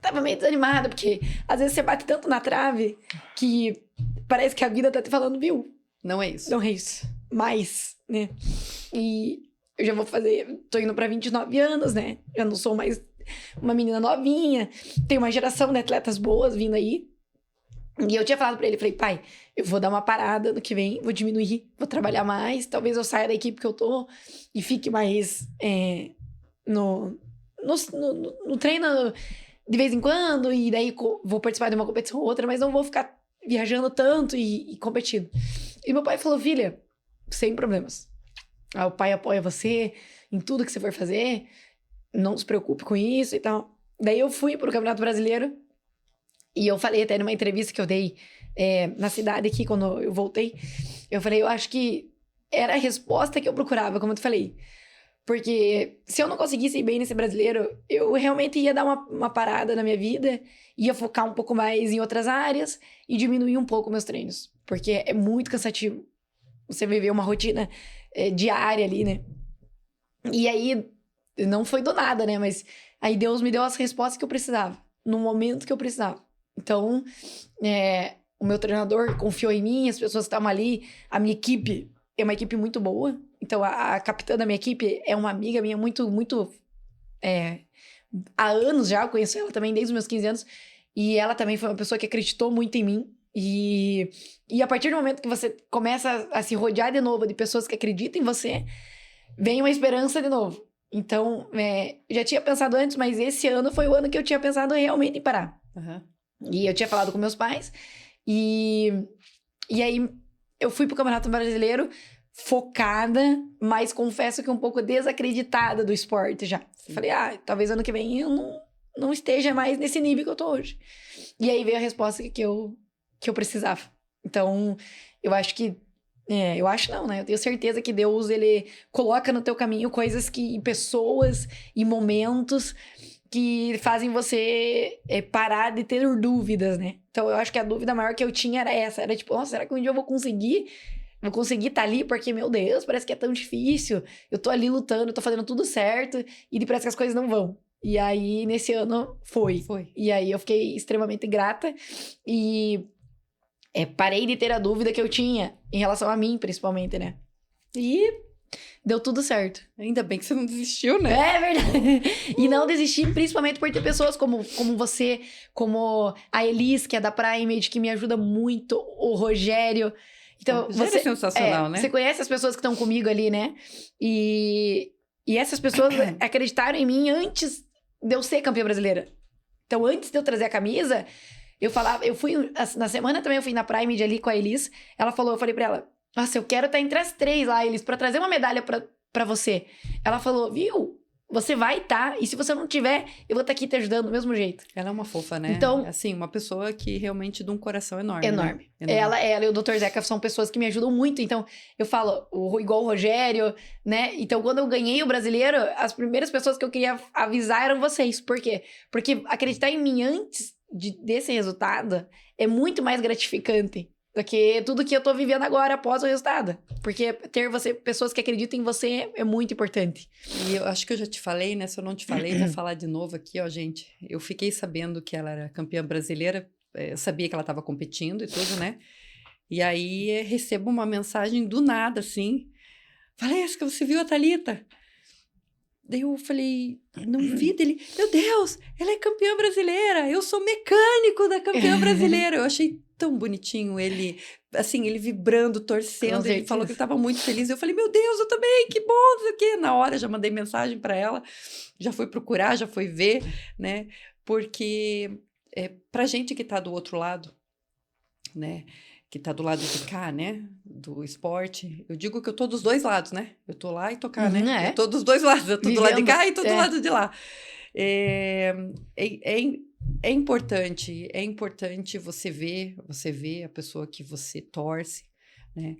tava meio desanimada, porque às vezes você bate tanto na trave que parece que a vida tá te falando, viu? Não é isso. Não é isso. Mais, né? E eu já tô indo pra 29 anos, né? Já não sou mais uma menina novinha, tem uma geração de atletas boas vindo aí. E eu tinha falado pra ele, falei, pai, eu vou dar uma parada no que vem, vou diminuir, vou trabalhar mais, talvez eu saia da equipe que eu tô e fique mais no treino de vez em quando, e daí vou participar de uma competição ou outra, mas não vou ficar viajando tanto e competindo. E meu pai falou, filha, sem problemas. O pai apoia você em tudo que você for fazer, não se preocupe com isso e tal. Daí eu fui pro Campeonato Brasileiro e eu falei até numa entrevista que eu dei na cidade aqui, quando eu voltei, eu falei, eu acho que era a resposta que eu procurava, como eu te falei. Porque se eu não conseguisse ir bem nesse brasileiro, eu realmente ia dar uma parada na minha vida, ia focar um pouco mais em outras áreas e diminuir um pouco meus treinos. Porque é muito cansativo você viver uma rotina diária ali, né? E aí, não foi do nada, né? Mas aí Deus me deu as respostas que eu precisava, no momento que eu precisava. Então, o meu treinador confiou em mim, as pessoas que estavam ali, a minha equipe é uma equipe muito boa. Então, a capitã da minha equipe é uma amiga minha muito, muito... há anos já, eu conheço ela também desde os meus 15 anos. E ela também foi uma pessoa que acreditou muito em mim. E a partir do momento que você começa a se rodear de novo de pessoas que acreditam em você, vem uma esperança de novo. Então, eu já tinha pensado antes, mas esse ano foi o ano que eu tinha pensado realmente em parar. Uhum. E eu tinha falado com meus pais. E aí, eu fui pro Campeonato Brasileiro focada, mas confesso que um pouco desacreditada do esporte já. Falei, talvez ano que vem eu não esteja mais nesse nível que eu tô hoje. E aí veio a resposta que eu precisava. Então, eu acho que Eu acho não, né? Eu tenho certeza que Deus, ele coloca no teu caminho coisas que, pessoas e momentos que fazem você parar de ter dúvidas, né? Então, eu acho que a dúvida maior que eu tinha era essa. Era tipo, nossa, será que um dia eu vou conseguir? Vou conseguir estar ali? Porque, meu Deus, parece que é tão difícil. Eu tô ali lutando, eu tô fazendo tudo certo. E parece que as coisas não vão. E aí, nesse ano, foi. E aí, eu fiquei extremamente grata. E parei de ter a dúvida que eu tinha em relação a mim, principalmente, né? E deu tudo certo. Ainda bem que você não desistiu, né? É verdade. E não desistir, principalmente por ter pessoas como você, como a Elis, que é da Primate, que me ajuda muito, o Rogério. Então, você é sensacional, né? Você conhece as pessoas que estão comigo ali, né? E essas pessoas acreditaram em mim antes de eu ser campeã brasileira. Então, antes de eu trazer a camisa, eu fui, na semana também eu fui na Prime ali com a Elis, eu falei pra ela, nossa, eu quero estar entre as 3 lá, Elis, pra trazer uma medalha pra você. Ela falou, viu, você vai estar, e se você não tiver, eu vou estar aqui te ajudando do mesmo jeito. Ela é uma fofa, né? Então, assim, uma pessoa que realmente de um coração enorme. Enorme. Né? Ela e o Dr. Zeca são pessoas que me ajudam muito, então eu falo, igual o Rogério, né? Então, quando eu ganhei o brasileiro, as primeiras pessoas que eu queria avisar eram vocês. Por quê? Porque acreditar em mim antes desse resultado é muito mais gratificante do que tudo que eu tô vivendo agora após o resultado. Porque ter pessoas que acreditam em você é muito importante. E eu acho que eu já te falei, né? Se eu não te falei, vou falar de novo aqui, ó, gente. Eu fiquei sabendo que ela era campeã brasileira, eu sabia que ela estava competindo e tudo, né? E aí recebo uma mensagem do nada, assim. Valesca, você viu a Thalita? Daí eu falei, não vi dele. Meu Deus, ela é campeã brasileira. Eu sou mecânico da campeã brasileira. Eu achei tão bonitinho ele, assim, ele vibrando, torcendo. Ele falou que ele estava muito feliz. Eu falei, meu Deus, eu também, que bom, não sei o quê. Na hora já mandei mensagem para ela, já fui procurar, já fui ver, né? Porque pra gente que tá do outro lado, né? Que tá do lado de cá, né? Do esporte. Eu digo que eu tô dos dois lados, né? Eu tô lá e tô cá, né? Eu tô dos dois lados. Eu tô do lado de cá e tô do lado de lá. É importante você ver a pessoa que você torce, né?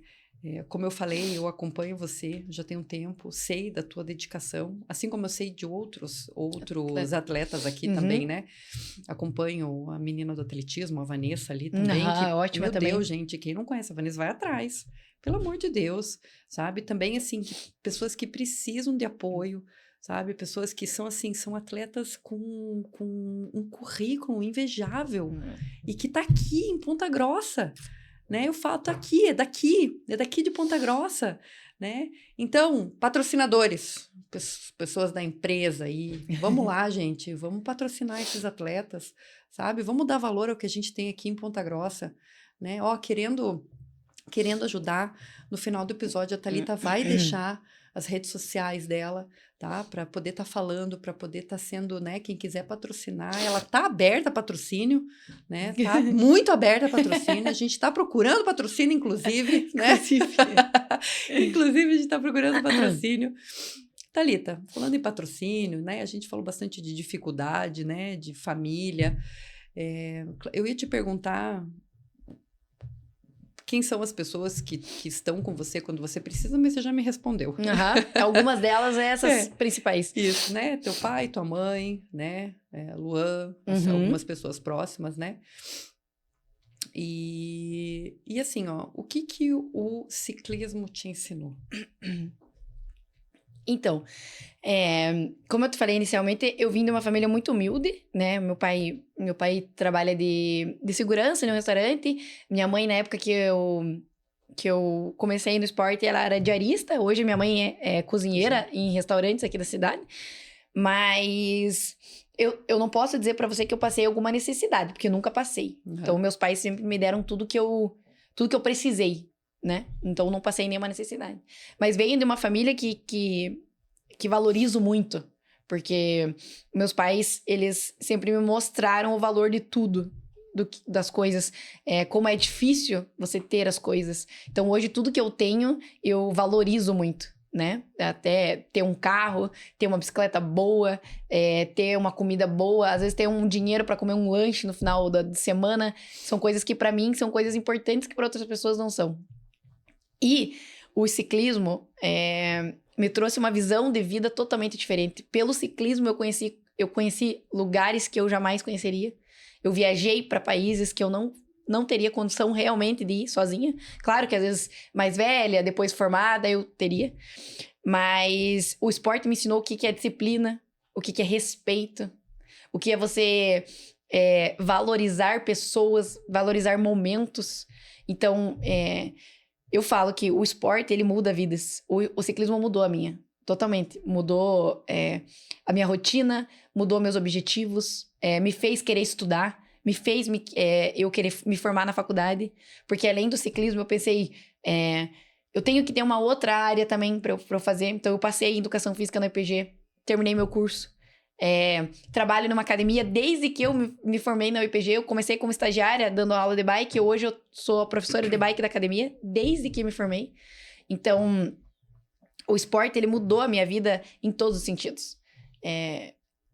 Como eu falei, eu acompanho você já tem um tempo, sei da tua dedicação, assim como eu sei de outros atletas aqui também, né? Acompanho a menina do atletismo, a Vanessa ali também. Ótima também. Meu Deus, gente, quem não conhece a Vanessa, vai atrás. Pelo amor de Deus, sabe? Também, assim, pessoas que precisam de apoio, sabe? Pessoas que são, assim, são atletas com um currículo invejável e que tá aqui em Ponta Grossa, né? Eu falo, tá aqui, é daqui de Ponta Grossa, né? Então, patrocinadores, pessoas da empresa aí, vamos lá, gente, vamos patrocinar esses atletas, sabe? Vamos dar valor ao que a gente tem aqui em Ponta Grossa, né? Ó, querendo ajudar, no final do episódio a Thalita vai deixar as redes sociais dela, tá? Para poder estar falando, para poder estar sendo, né? Quem quiser patrocinar, ela tá aberta a patrocínio, né? Tá muito aberta a patrocínio. A gente tá procurando patrocínio, inclusive, né? Inclusive, a gente tá procurando patrocínio. Thalita, falando em patrocínio, né? A gente falou bastante de dificuldade, né? De família. Eu ia te perguntar quem são as pessoas que estão com você quando você precisa, mas você já me respondeu. Algumas delas essas principais. Isso, né? Teu pai, tua mãe, né? Luan, algumas pessoas próximas, né? E assim, ó, o que o ciclismo te ensinou? Então, como eu te falei inicialmente, eu vim de uma família muito humilde, né? Meu pai trabalha de segurança em um restaurante. Minha mãe, na época que eu comecei no esporte, ela era diarista. Hoje, minha mãe é cozinheira em restaurantes aqui da cidade. Mas eu não posso dizer pra você que eu passei alguma necessidade, porque eu nunca passei. Então, meus pais sempre me deram tudo que eu precisei, né? Então, não passei nenhuma necessidade. Mas venho de uma família que valorizo muito. Porque meus pais, eles sempre me mostraram o valor de tudo. Das coisas. Como é difícil você ter as coisas. Então, hoje, tudo que eu tenho, eu valorizo muito, né? Até ter um carro, ter uma bicicleta boa, ter uma comida boa, às vezes ter um dinheiro para comer um lanche no final da semana. São coisas que, para mim, são coisas importantes que para outras pessoas não são. E o ciclismo me trouxe uma visão de vida totalmente diferente. Pelo ciclismo, eu conheci lugares que eu jamais conheceria. Eu viajei para países que eu não teria condição realmente de ir sozinha. Claro que às vezes mais velha, depois formada, eu teria. Mas o esporte me ensinou o que é disciplina, o que é respeito, o que é você valorizar pessoas, valorizar momentos. Então, eu falo que o esporte, ele muda vidas. O ciclismo mudou a minha, totalmente. Mudou a minha rotina, mudou meus objetivos, me fez querer estudar, me fez eu querer me formar na faculdade. Porque além do ciclismo, eu pensei, eu tenho que ter uma outra área também para eu fazer. Então, eu passei em Educação Física no IPG, terminei meu curso. Trabalho numa academia desde que eu me formei na UPG. Eu comecei como estagiária dando aula de bike. Hoje eu sou a professora de bike da academia desde que me formei. Então, o esporte, ele mudou a minha vida em todos os sentidos.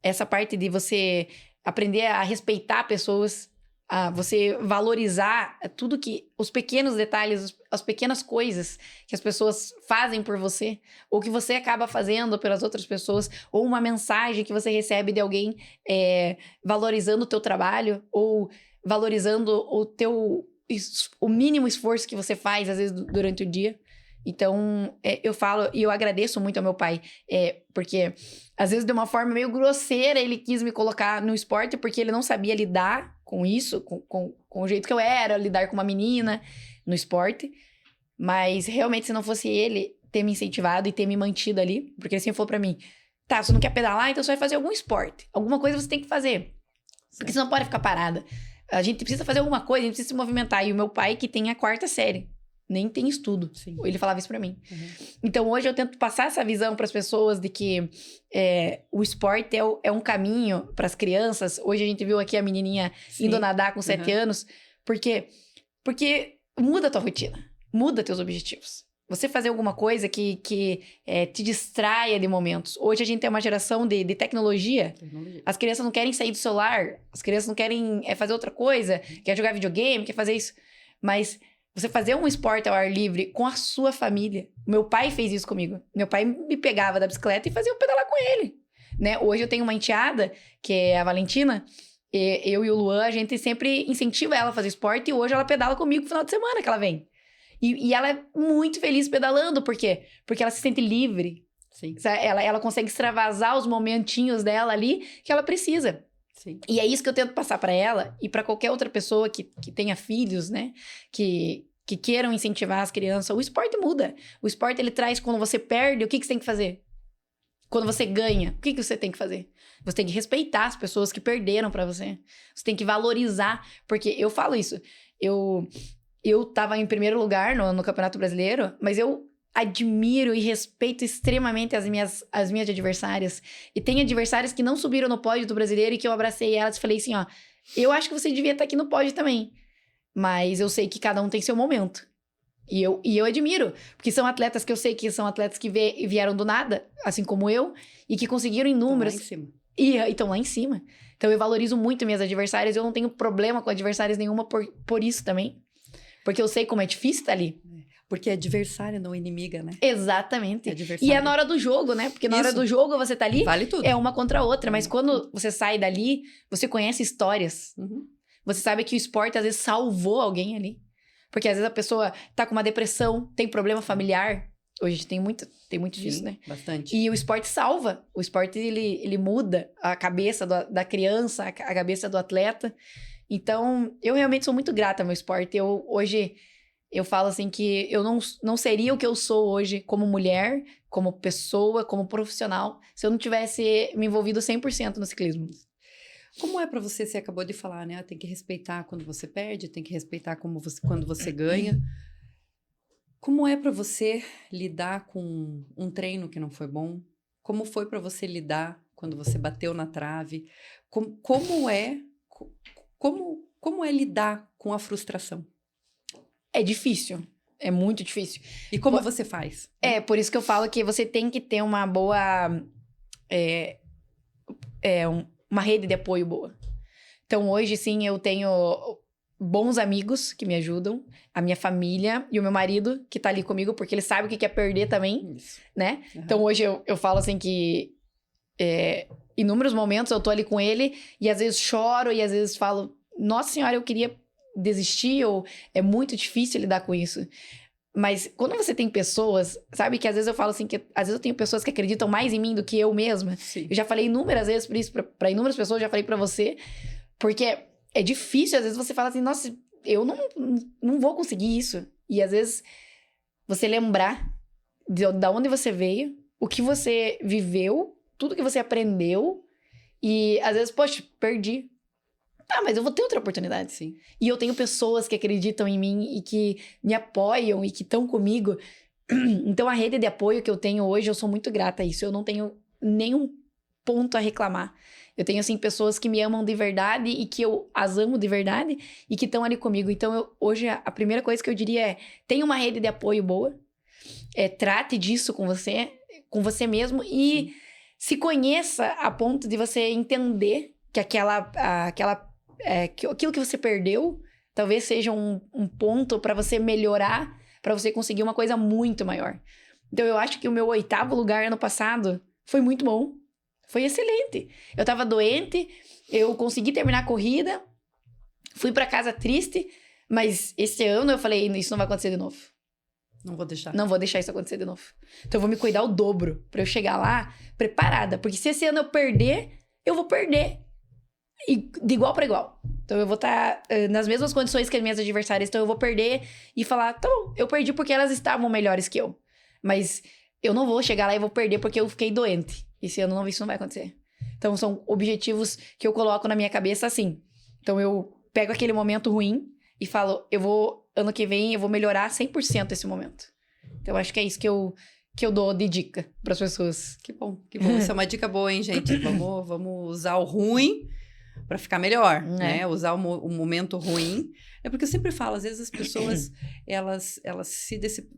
Essa parte de você aprender a respeitar pessoas, a você valorizar tudo os pequenos detalhes, as pequenas coisas que as pessoas fazem por você, ou que você acaba fazendo pelas outras pessoas, ou uma mensagem que você recebe de alguém valorizando o teu trabalho, ou valorizando o mínimo esforço que você faz, às vezes, durante o dia. Então, eu falo, e eu agradeço muito ao meu pai, porque, às vezes, de uma forma meio grosseira, ele quis me colocar no esporte, porque ele não sabia lidar com isso, com o jeito que eu era, lidar com uma menina no esporte. Mas, realmente, se não fosse ele ter me incentivado e ter me mantido ali, porque ele sempre falou pra mim, tá, você não quer pedalar, então você vai fazer algum esporte. Alguma coisa você tem que fazer. Porque você não pode ficar parada. A gente precisa fazer alguma coisa, a gente precisa se movimentar. E o meu pai, que tem a 4ª série, nem tem estudo. Sim. Ele falava isso pra mim. Uhum. Então, hoje eu tento passar essa visão para as pessoas de que o esporte é um caminho para as crianças. Hoje a gente viu aqui a menininha indo nadar com 7 anos. Porque muda a tua rotina. Muda teus objetivos. Você fazer alguma coisa que te distraia de momentos. Hoje a gente tem uma geração de tecnologia. As crianças não querem sair do celular. As crianças não querem fazer outra coisa. Quer jogar videogame, quer fazer isso. Mas você fazer um esporte ao ar livre com a sua família. Meu pai fez isso comigo. Meu pai me pegava da bicicleta e fazia eu pedalar com ele. Né? Hoje eu tenho uma enteada, que é a Valentina. Eu e o Luan, a gente sempre incentiva ela a fazer esporte. E hoje ela pedala comigo no final de semana que ela vem. E ela é muito feliz pedalando. Por quê? Porque ela se sente livre. Sim. Ela consegue extravasar os momentinhos dela ali que ela precisa. Sim. E é isso que eu tento passar para ela e para qualquer outra pessoa que tenha filhos, né? Que queiram incentivar as crianças. O esporte muda. O esporte, ele traz, quando você perde, o que você tem que fazer? Quando você ganha, o que você tem que fazer? Você tem que respeitar as pessoas que perderam para você. Você tem que valorizar. Porque eu falo isso. Eu tava em primeiro lugar no Campeonato Brasileiro, mas eu admiro e respeito extremamente as minhas adversárias. E tem adversárias que não subiram no pódio do brasileiro e que eu abracei elas e falei assim, ó, eu acho que você devia estar aqui no pódio também. Mas eu sei que cada um tem seu momento. E eu admiro, porque são atletas que eu sei que são atletas que vieram do nada, assim como eu, e que conseguiram inúmeros. Estão lá em cima. E estão lá em cima. Então eu valorizo muito minhas adversárias, eu não tenho problema com adversárias nenhuma por isso também. Porque eu sei como é difícil estar ali. Porque é adversária, não inimiga, né? Exatamente. É e é na hora do jogo, né? Porque na hora do jogo você tá ali, vale tudo. É uma contra a outra. Mas quando você sai dali, você conhece histórias. Uhum. Você sabe que o esporte, às vezes, salvou alguém ali. Porque, às vezes, a pessoa tá com uma depressão, tem problema familiar. Hoje a gente tem muito disso, né? Bastante. E o esporte salva. O esporte, ele muda a cabeça da criança, a cabeça do atleta. Então, eu realmente sou muito grata ao meu esporte. Hoje, eu falo assim que eu não seria o que eu sou hoje como mulher, como pessoa, como profissional, se eu não tivesse me envolvido 100% no ciclismo. Como é pra você acabou de falar, né? Tem que respeitar quando você perde, tem que respeitar quando você ganha. Como é pra você lidar com um treino que não foi bom? Como foi pra você lidar quando você bateu na trave? Como é lidar com a frustração? É difícil. É muito difícil. E como você faz? Por isso que eu falo que você tem que ter uma boa... uma rede de apoio boa. Então, hoje, sim, eu tenho bons amigos que me ajudam, a minha família e o meu marido que tá ali comigo, porque ele sabe o que é perder também, Isso. né? Uhum. Então hoje eu falo assim que inúmeros momentos eu tô ali com ele e às vezes choro e às vezes falo, nossa senhora, eu queria desistir ou é muito difícil lidar com isso. Mas quando você tem pessoas, sabe que às vezes eu falo assim, que às vezes eu tenho pessoas que acreditam mais em mim do que eu mesma. Sim. Eu já falei inúmeras vezes por isso, pra inúmeras pessoas, já falei pra você, porque é difícil, às vezes você fala assim, nossa, eu não vou conseguir isso. E às vezes você lembrar da onde você veio, o que você viveu, tudo que você aprendeu, e às vezes, poxa, perdi. Tá, mas eu vou ter outra oportunidade. Sim. E eu tenho pessoas que acreditam em mim e que me apoiam e que estão comigo. Então, a rede de apoio que eu tenho hoje, eu sou muito grata a isso. Eu não tenho nenhum ponto a reclamar. Eu tenho, assim, pessoas que me amam de verdade e que eu as amo de verdade e que estão ali comigo. Então, hoje, a primeira coisa que eu diria é, tenha uma rede de apoio boa, trate disso com você mesmo e Sim. se conheça a ponto de você entender que aquilo que você perdeu talvez seja um ponto para você melhorar, para você conseguir uma coisa muito maior. Então, eu acho que o meu 8º lugar ano passado foi muito bom. Foi excelente. Eu tava doente, eu consegui terminar a corrida, fui para casa triste, mas esse ano eu falei, isso não vai acontecer de novo. Não vou deixar. Não vou deixar isso acontecer de novo. Então, eu vou me cuidar o dobro para eu chegar lá preparada. Porque se esse ano eu perder, eu vou perder. E de igual para igual. Então, eu vou estar nas mesmas condições que as minhas adversárias. Então, eu vou perder e falar, tá bom, eu perdi porque elas estavam melhores que eu. Mas eu não vou chegar lá e vou perder porque eu fiquei doente. Esse ano isso não vai acontecer. Então, são objetivos que eu coloco na minha cabeça assim. Então, eu pego aquele momento ruim e falo, ano que vem, eu vou melhorar 100% esse momento. Então, acho que é isso que eu dou de dica para as pessoas. Que bom, que bom. Isso é uma dica boa, hein, gente? Vamos usar o ruim para ficar melhor, né? Usar o momento ruim. É porque eu sempre falo, às vezes as pessoas, elas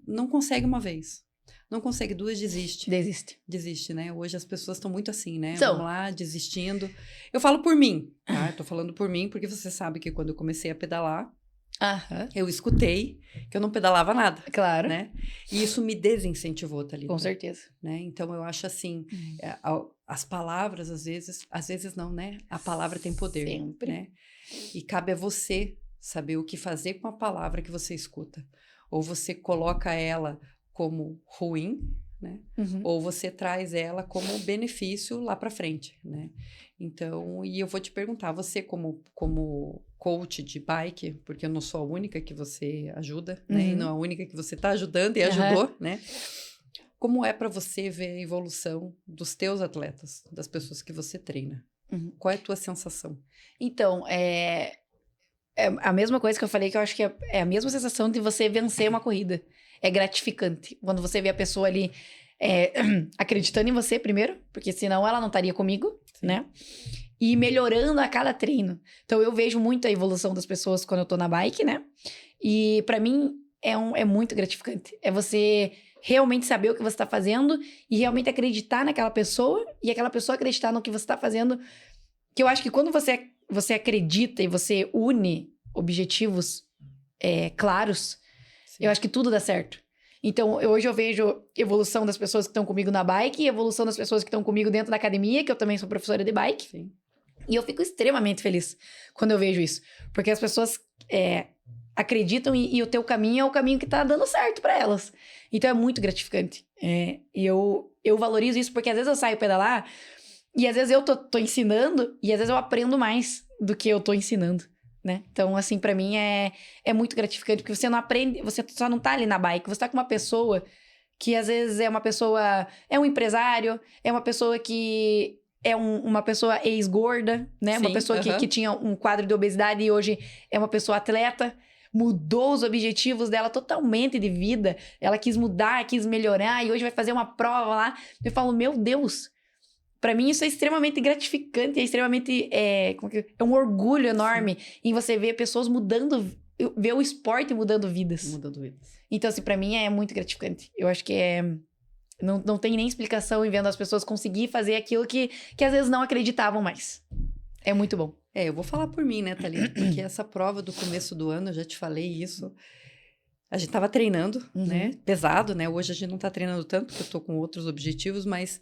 não conseguem uma vez. Não consegue 2, desiste. Desiste, né? Hoje as pessoas estão muito assim, né? Vamos lá, desistindo. Eu falo por mim, tá? Eu tô falando por mim, porque você sabe que quando eu comecei a pedalar, eu escutei que eu não pedalava nada. Claro. Né? E isso me desincentivou, Thalita. Com certeza. Né? Então, eu acho assim, as palavras, às vezes não, né? A palavra tem poder. Sempre. Né? E cabe a você saber o que fazer com a palavra que você escuta. Ou você coloca ela como ruim, né? Uhum. Ou você traz ela como benefício lá para frente, né? Então, e eu vou te perguntar, você como coach de bike, porque eu não sou a única que você ajuda, né? E não a única que você está ajudando e ajudou, né? Como é para você ver a evolução dos teus atletas, das pessoas que você treina? Qual é a tua sensação? Então, é a mesma coisa que eu falei, que eu acho que é a mesma sensação de você vencer uma corrida. É gratificante. Quando você vê a pessoa ali acreditando em você primeiro, porque senão ela não estaria comigo, né? E melhorando a cada treino. Então, eu vejo muito a evolução das pessoas quando eu tô na bike, né? E pra mim, é muito gratificante. É você realmente saber o que você tá fazendo e realmente acreditar naquela pessoa e aquela pessoa acreditar no que você tá fazendo. Que eu acho que quando você acredita e você une objetivos claros, eu acho que tudo dá certo. Então, hoje eu vejo evolução das pessoas que estão comigo na bike e evolução das pessoas que estão comigo dentro da academia, que eu também sou professora de bike. Sim. E eu fico extremamente feliz quando eu vejo isso. Porque as pessoas acreditam e o teu caminho é o caminho que tá dando certo para elas. Então, é muito gratificante. E eu valorizo isso porque às vezes eu saio pedalar e às vezes eu tô ensinando e às vezes eu aprendo mais do que eu tô ensinando. Né? Então, assim, pra mim é muito gratificante, porque você não aprende, você só não tá ali na bike, você tá com uma pessoa que às vezes é um empresário, é uma pessoa que é uma pessoa ex-gorda, né? Sim, uma pessoa que tinha um quadro de obesidade e hoje é uma pessoa atleta, mudou os objetivos dela totalmente de vida, ela quis mudar, quis melhorar e hoje vai fazer uma prova lá. Eu falo, meu Deus! Pra mim, isso é extremamente gratificante, é extremamente... é um orgulho enorme em você ver pessoas mudando... Ver o esporte mudando vidas. Mudando vidas. Então, assim, pra mim é muito gratificante. Eu acho que não tem nem explicação em vendo as pessoas conseguir fazer aquilo que às vezes não acreditavam mais. É muito bom. Eu vou falar por mim, né, Thalita? Porque essa prova do começo do ano, eu já te falei isso. A gente tava treinando, né? Pesado, né? Hoje a gente não tá treinando tanto, porque eu tô com outros objetivos, mas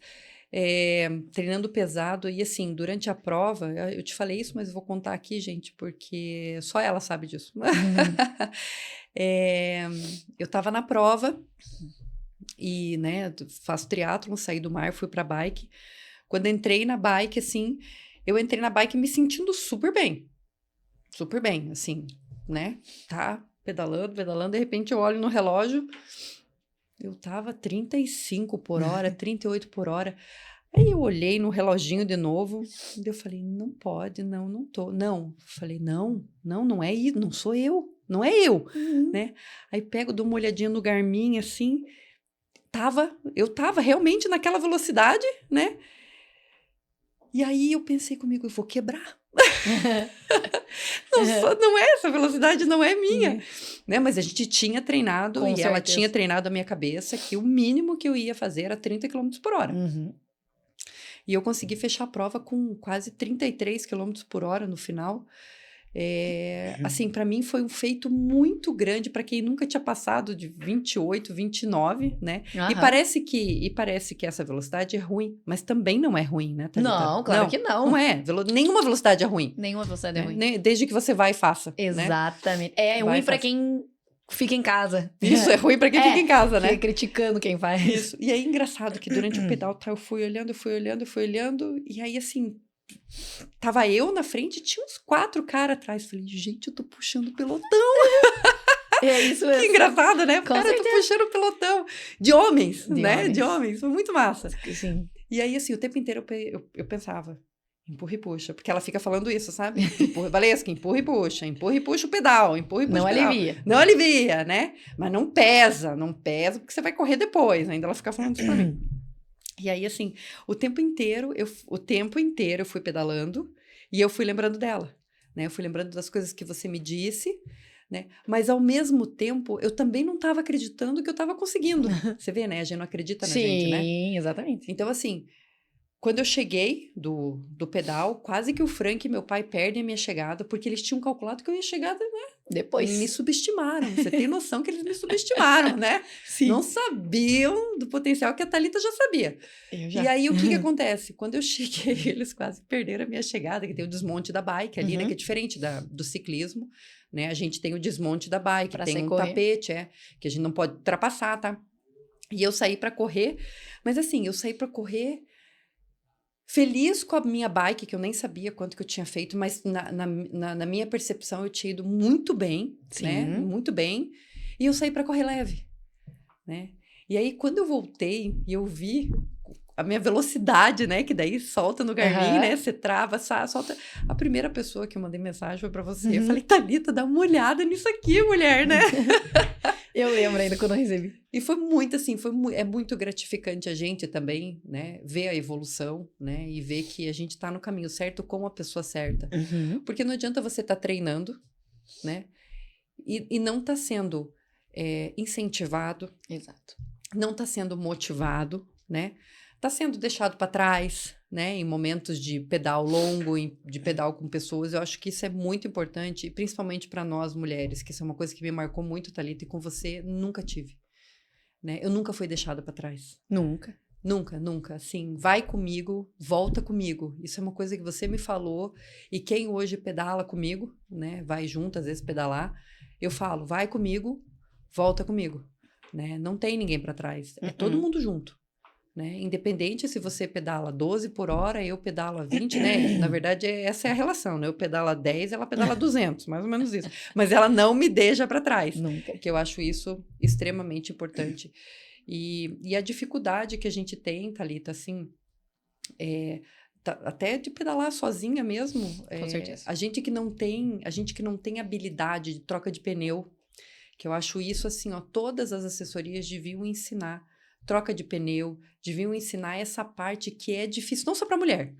treinando pesado. E assim, durante a prova, eu te falei isso, mas eu vou contar aqui, gente, porque só ela sabe disso. Eu tava na prova e, né, faço triatlon, saí do mar, fui pra bike. Quando entrei na bike, assim, eu entrei na bike me sentindo super bem, assim, né? Tá pedalando, de repente eu olho no relógio, eu tava 35 por hora, 38 por hora. Aí eu olhei no reloginho de novo, e eu falei, não pode, não tô. Não, falei, não é isso, não sou eu, não é eu, né? Aí pego, dou uma olhadinha no Garmin, assim, eu tava realmente naquela velocidade, né? E aí eu pensei comigo, eu vou quebrar. Não é, essa velocidade não é minha, né? Mas a gente tinha treinado Com e certeza. ela tinha treinado a minha cabeça que o mínimo que eu ia fazer era 30 km por hora. E eu consegui fechar a prova com quase 33 km por hora no final. Assim, para mim foi um feito muito grande para quem nunca tinha passado de 28, 29, né? E parece que essa velocidade é ruim, mas também não é ruim, né, Thalita? Não, claro que não. Não é. Nenhuma velocidade é ruim. Nenhuma velocidade é ruim. Desde que você vai e faça. Exatamente. Né? Ruim para quem fica em casa. Isso, é ruim para quem fica em casa, né? Fica criticando quem faz. Isso. E aí, engraçado que durante o pedal, eu fui olhando, e aí, assim, tava eu na frente e tinha uns 4 caras atrás. Falei, gente, eu tô puxando o pelotão. É isso mesmo. Que engraçado, né? Com Cara, certeza. eu tô puxando o pelotão. De homens, né? De homens. Foi muito massa. Sim. E aí, assim, o tempo inteiro eu pensava, empurra e puxa. Porque ela fica falando isso, sabe? Valesca, empurra e puxa o pedal, empurra e puxa o pedal. Alivia. Não alivia, né? Mas não pesa, porque você vai correr depois. Ainda ela fica falando isso pra mim. E aí, assim, o tempo inteiro eu fui pedalando e eu fui lembrando dela, né? Eu fui lembrando das coisas que você me disse, né? Mas, ao mesmo tempo, eu também não estava acreditando que eu estava conseguindo. Você vê, né? A gente não acredita na gente, né? Sim, exatamente. Então, assim, quando eu cheguei do pedal, quase que o Frank e meu pai perdem a minha chegada, porque eles tinham calculado que eu ia chegar, né? Depois. Me subestimaram. Você tem noção que eles me subestimaram, né? Sim. Não sabiam do potencial que a Thalita já sabia. E aí, o que acontece? Quando eu cheguei, eles quase perderam a minha chegada, que tem o desmonte da bike ali, né? Que é diferente do ciclismo, né? A gente tem o desmonte da bike, Pra tem um correr. tapete, que a gente não pode ultrapassar, tá? E eu saí para correr, mas assim, eu saí para correr feliz com a minha bike, que eu nem sabia quanto que eu tinha feito, mas na minha percepção eu tinha ido muito bem, Sim. né? Muito bem. E eu saí para correr leve, né? E aí, quando eu voltei e eu vi a minha velocidade, né? Que daí solta no Garmin, né? Você trava, solta. A primeira pessoa que eu mandei mensagem foi para você. Eu falei, Thalita, dá uma olhada nisso aqui, mulher, né? Eu lembro ainda quando eu recebi. E foi muito assim, é muito gratificante a gente também, né, ver a evolução, né, e ver que a gente tá no caminho certo com a pessoa certa. Porque não adianta você estar treinando, né, e não tá sendo incentivado. Exato. Não tá sendo motivado, né, tá sendo deixado para trás, né, em momentos de pedal longo, de pedal com pessoas. Eu acho que isso é muito importante, e principalmente para nós mulheres, que isso é uma coisa que me marcou muito, Thalita, e com você nunca tive, né? Eu nunca fui deixada para trás. Nunca. Nunca. Assim, vai comigo, volta comigo. Isso é uma coisa que você me falou, e quem hoje pedala comigo, né, vai junto, às vezes pedalar, eu falo, vai comigo, volta comigo, né? Não tem ninguém para trás, é todo mundo junto. Né? Independente se você pedala 12 por hora, eu pedalo a 20, né? Na verdade, essa é a relação, né? Eu pedalo a 10, ela pedala 200, mais ou menos isso. Mas ela não me deixa para trás. Nunca. Que eu acho isso extremamente importante. E a dificuldade que a gente tem, Thalita, assim, até de pedalar sozinha mesmo. Com certeza. A gente que não tem habilidade de troca de pneu, que eu acho isso assim, ó, todas as assessorias deviam ensinar. Troca de pneu, deviam ensinar essa parte que é difícil, não só para mulher,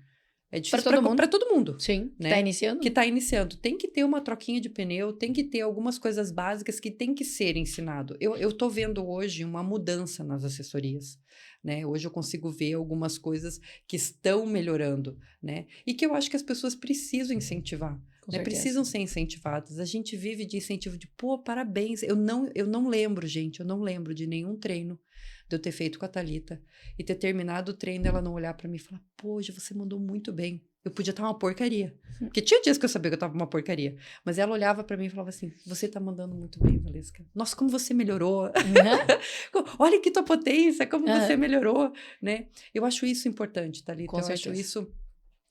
É difícil Pra todo mundo. para todo mundo. Sim, né? tá iniciando. Que está iniciando. Tem que ter uma troquinha de pneu, tem que ter algumas coisas básicas que tem que ser ensinado. Eu estou vendo hoje uma mudança nas assessorias, né? Hoje eu consigo ver algumas coisas que estão melhorando, né? E que eu acho que as pessoas precisam incentivar. Com Né? certeza. Precisam ser incentivadas. A gente vive de incentivo de, pô, parabéns. Eu não lembro, gente, eu não lembro de nenhum treino de eu ter feito com a Thalita e ter terminado o treino e ela não olhar para mim e falar, pô, hoje você mandou muito bem. Eu podia estar uma porcaria. Porque tinha dias que eu sabia que eu estava uma porcaria. Mas ela olhava para mim e falava assim, você tá mandando muito bem, Valesca. Nossa, como você melhorou. Olha que tua potência, como você melhorou, né? Eu acho isso importante, Thalita. Com certeza. Acho isso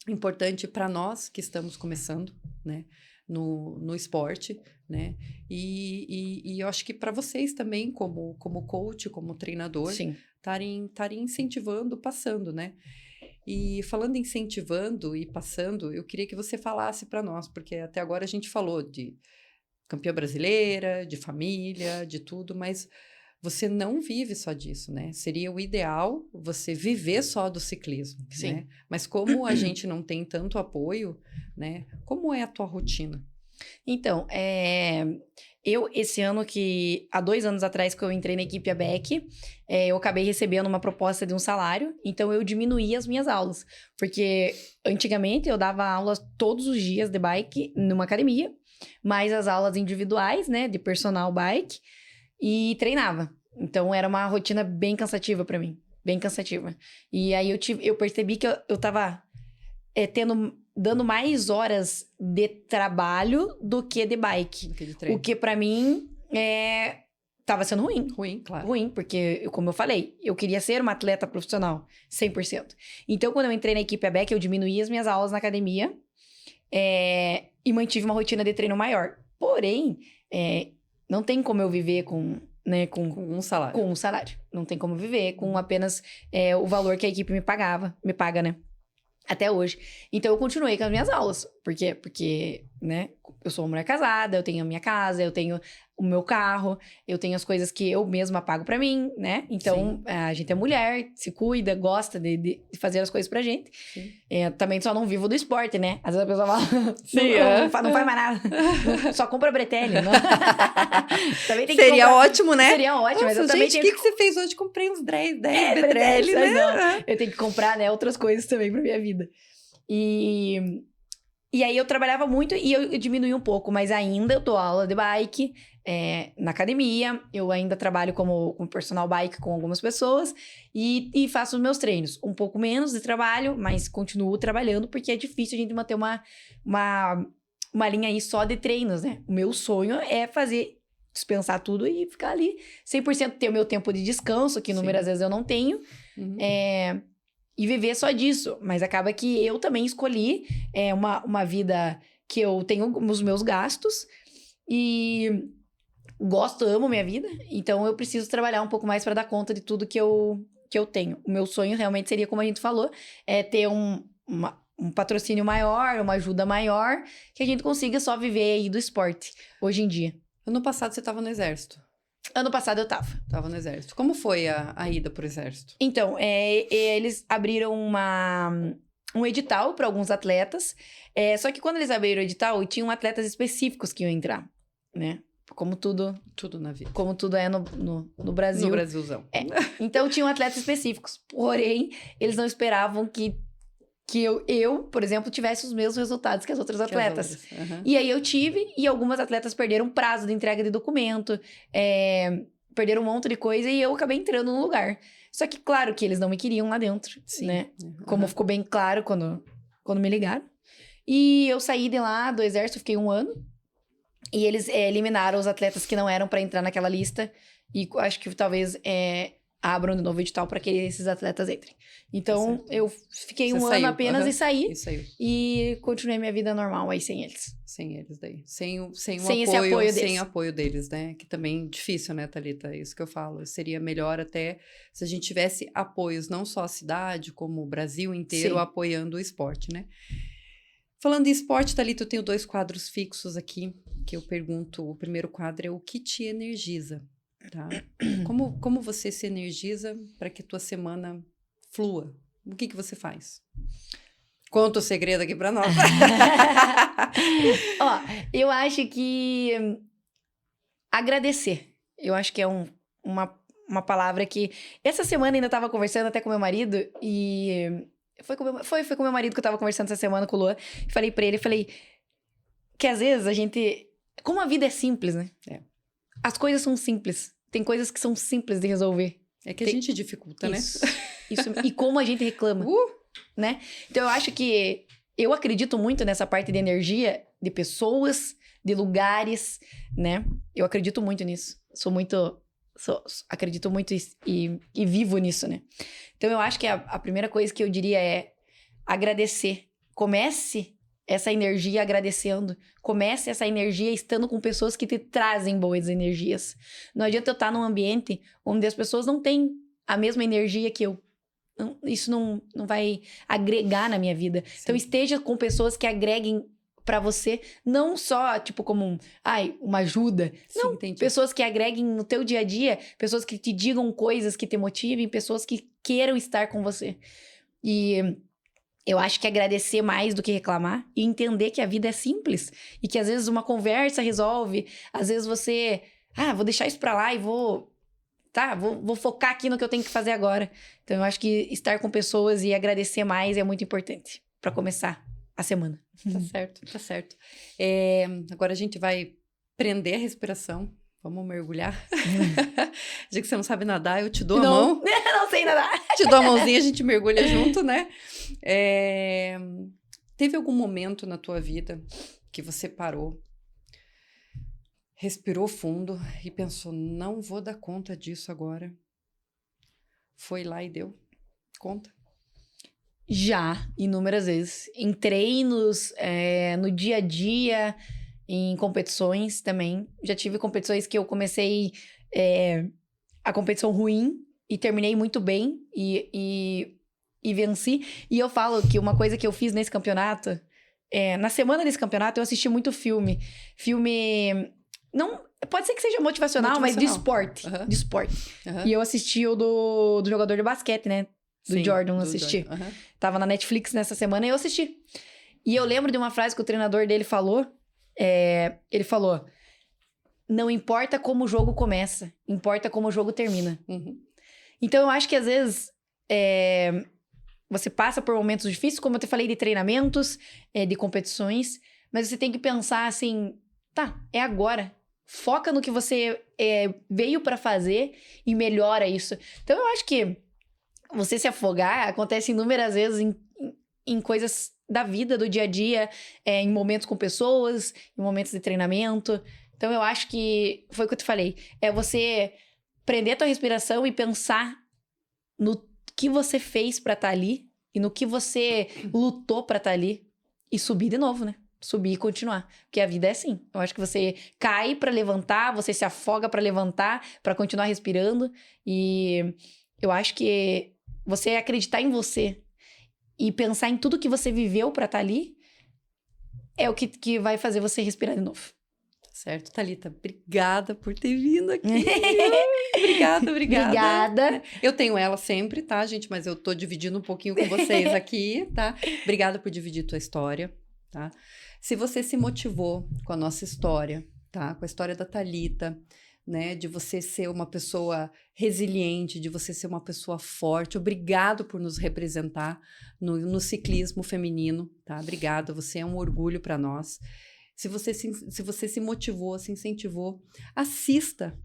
importante para nós que estamos começando, né? No esporte, né? E eu acho que para vocês também, como coach, como treinador, estarem incentivando, passando, né? E falando incentivando e passando, eu queria que você falasse para nós, porque até agora a gente falou de campeã brasileira, de família, de tudo, mas você não vive só disso, né? Seria o ideal você viver só do ciclismo, né? Mas como a gente não tem tanto apoio, né? Como é a tua rotina? Então, esse ano há 2 anos atrás que eu entrei na equipe ABEC, eu acabei recebendo uma proposta de um salário, então eu diminuí as minhas aulas, porque antigamente eu dava aulas todos os dias de bike numa academia, mais as aulas individuais, né, de personal bike, e treinava. Então era uma rotina bem cansativa para mim, bem cansativa. E aí eu percebi que eu tava dando mais horas de trabalho do que de bike. Do que de treino. O que pra mim tava sendo ruim. Ruim, claro. Ruim, porque, como eu falei, eu queria ser uma atleta profissional, 100%. Então, quando eu entrei na equipe ABEC, eu diminuí as minhas aulas na academia e mantive uma rotina de treino maior. Porém, não tem como eu viver com um salário. Com um salário. Não tem como viver com apenas o valor que a equipe me paga, né? Até hoje. Então, eu continuei com as minhas aulas. Por quê? Porque, né, eu sou uma mulher casada, eu tenho a minha casa, eu tenho o meu carro, eu tenho as coisas que eu mesma pago pra mim, né? Então, a gente é mulher, se cuida, gosta de fazer as coisas pra gente. Também só não vivo do esporte, né? Às vezes a pessoa fala, não faz mais nada. Só compra bretelle. Não. Também tem que Seria comprar. ótimo, né? Seria ótimo, mas eu também tenho que você fez hoje? Comprei uns 10 bretelle, né? Não. Eu tenho que comprar, né, outras coisas também pra minha vida. E aí eu trabalhava muito e eu diminuí um pouco, mas ainda eu dou aula de bike na academia, eu ainda trabalho como personal bike com algumas pessoas e faço os meus treinos. Um pouco menos de trabalho, mas continuo trabalhando porque é difícil a gente manter uma linha aí só de treinos, né? O meu sonho é dispensar tudo e ficar ali 100% ter o meu tempo de descanso, que inúmeras vezes eu não tenho. E viver só disso. Mas acaba que eu também escolhi uma vida que eu tenho os meus gastos e amo minha vida. Então, eu preciso trabalhar um pouco mais para dar conta de tudo que eu tenho. O meu sonho realmente seria, como a gente falou, ter um patrocínio maior, uma ajuda maior, que a gente consiga só viver aí do esporte, hoje em dia. Ano passado você estava no exército. Ano passado eu tava. Tava no exército. Como foi a ida pro exército? Então, eles abriram um edital para alguns atletas. Só que quando eles abriram o edital, tinham atletas específicos que iam entrar, né? Como tudo... Tudo na vida. Como tudo é no Brasil. No Brasilzão. Então, tinham atletas específicos. Porém, eles não esperavam que eu, por exemplo, tivesse os mesmos resultados que as outras atletas. E aí eu tive, e algumas atletas perderam prazo de entrega de documento, perderam um monte de coisa, e eu acabei entrando no lugar. Só que, claro, que eles não me queriam lá dentro, né? Como ficou bem claro quando me ligaram. E eu saí de lá, do exército, fiquei 1 ano, e eles eliminaram os atletas que não eram para entrar naquela lista, e acho que talvez abram de novo o edital para que esses atletas entrem. Então, eu fiquei um ano apenas e saí. E continuei minha vida normal aí sem eles. Sem eles daí. Sem esse apoio deles. Sem apoio deles, né? Que também é difícil, né, Thalita? É isso que eu falo. Seria melhor até se a gente tivesse apoios, não só a cidade, como o Brasil inteiro apoiando o esporte, né? Falando em esporte, Thalita, eu tenho 2 quadros fixos aqui, que eu pergunto. O primeiro quadro é o que te energiza, tá? Como você se energiza para que a tua semana flua? O que você faz? Conta o segredo aqui pra nós. Ó, eu acho que agradecer. Eu acho que é uma palavra que... Essa semana ainda tava conversando até com meu marido e... Foi com meu marido que eu tava conversando essa semana com o Luan. Falei pra ele, que às vezes a gente... Como a vida é simples, né? É. As coisas são simples. Tem coisas que são simples de resolver. É que a gente dificulta, Isso. E como a gente reclama, né? Então, eu acho que... Eu acredito muito nessa parte de energia, de pessoas, de lugares, né? Eu acredito muito nisso. Acredito muito e vivo nisso, né? Então, eu acho que a primeira coisa que eu diria é agradecer. Comece essa energia agradecendo. Comece essa energia estando com pessoas que te trazem boas energias. Não adianta eu estar num ambiente onde as pessoas não têm a mesma energia que eu. Isso não vai agregar na minha vida. Sim. Então, esteja com pessoas que agreguem pra você, não só, tipo, como uma ajuda. Sim, não, entendi. Pessoas que agreguem no teu dia a dia, pessoas que te digam coisas que te motivem, pessoas que queiram estar com você. E eu acho que agradecer mais do que reclamar e entender que a vida é simples e que às vezes uma conversa resolve, às vezes você, vou deixar isso pra lá e vou focar aqui no que eu tenho que fazer agora. Então, eu acho que estar com pessoas e agradecer mais é muito importante pra começar a semana. Tá certo. Agora a gente vai prender a respiração. Vamos mergulhar. Já que você não sabe nadar, eu te dou a mão. Não sei nadar. Te dou a mãozinha, a gente mergulha junto, né? Teve algum momento na tua vida que você parou, respirou fundo e pensou, não vou dar conta disso agora? Foi lá e deu conta? Já, inúmeras vezes. Em treinos, no dia a dia, em competições também. Já tive competições que eu comecei a competição ruim e terminei muito bem e venci. E eu falo que uma coisa que eu fiz nesse campeonato, na semana desse campeonato eu assisti muito filme. Não, pode ser que seja motivacional, mas de esporte. Uhum. De esporte. Uhum. E eu assisti o do jogador de basquete, né? Do Sim, Jordan, assisti. Jordan. Uhum. Tava na Netflix nessa semana e eu assisti. E eu lembro de uma frase que o treinador dele falou. Ele falou, não importa como o jogo começa, importa como o jogo termina. Uhum. Então, eu acho que às vezes você passa por momentos difíceis, como eu te falei, de treinamentos, de competições, mas você tem que pensar assim, é agora. Foca no que você veio pra fazer e melhora isso. Então, eu acho que você se afogar acontece inúmeras vezes em coisas da vida, do dia a dia, em momentos com pessoas, em momentos de treinamento. Então, eu acho que foi o que eu te falei. É você prender a tua respiração e pensar no que você fez pra estar ali e no que você lutou pra estar ali e subir de novo, né? Subir e continuar. Porque a vida é assim. Eu acho que você cai pra levantar, você se afoga pra levantar, pra continuar respirando. E eu acho que você acreditar em você e pensar em tudo que você viveu pra estar ali é o que vai fazer você respirar de novo. Certo, Thalita, obrigada por ter vindo aqui. Obrigada. Obrigada. Eu tenho ela sempre, tá, gente? Mas eu tô dividindo um pouquinho com vocês aqui, tá? Obrigada por dividir tua história, tá? Se você se motivou com a nossa história, tá? Com a história da Thalita, né? De você ser uma pessoa resiliente, de você ser uma pessoa forte. Obrigado por nos representar no ciclismo feminino, tá? Obrigada, você é um orgulho para nós. Se você se motivou, se incentivou, assista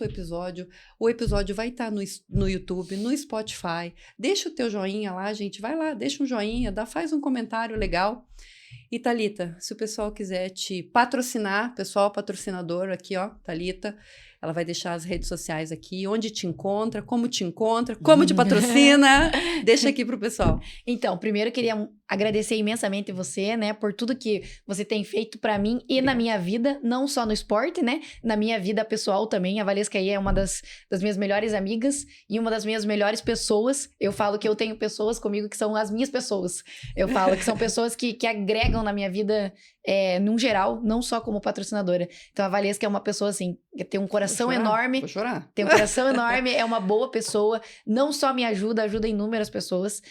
o episódio. O episódio vai estar no YouTube, no Spotify. Deixa o teu joinha lá, gente. Vai lá, deixa um joinha, faz um comentário legal. E, Thalita, se o pessoal quiser te patrocinar, pessoal patrocinador aqui, ó, Thalita, ela vai deixar as redes sociais aqui, onde te encontra, como te patrocina. Deixa aqui pro pessoal. Então, primeiro eu queria agradecer imensamente você, né, por tudo que você tem feito pra mim e na minha vida, não só no esporte, né, na minha vida pessoal também. A Valesca aí é uma das minhas melhores amigas e uma das minhas melhores pessoas. Eu falo que eu tenho pessoas comigo que são as minhas pessoas. Eu falo que são pessoas que agregam na minha vida, num geral, não só como patrocinadora. Então, a Valesca é uma pessoa, assim, que tem um coração enorme. Vou chorar. Tem um coração enorme, é uma boa pessoa. Não só me ajuda inúmeras pessoas.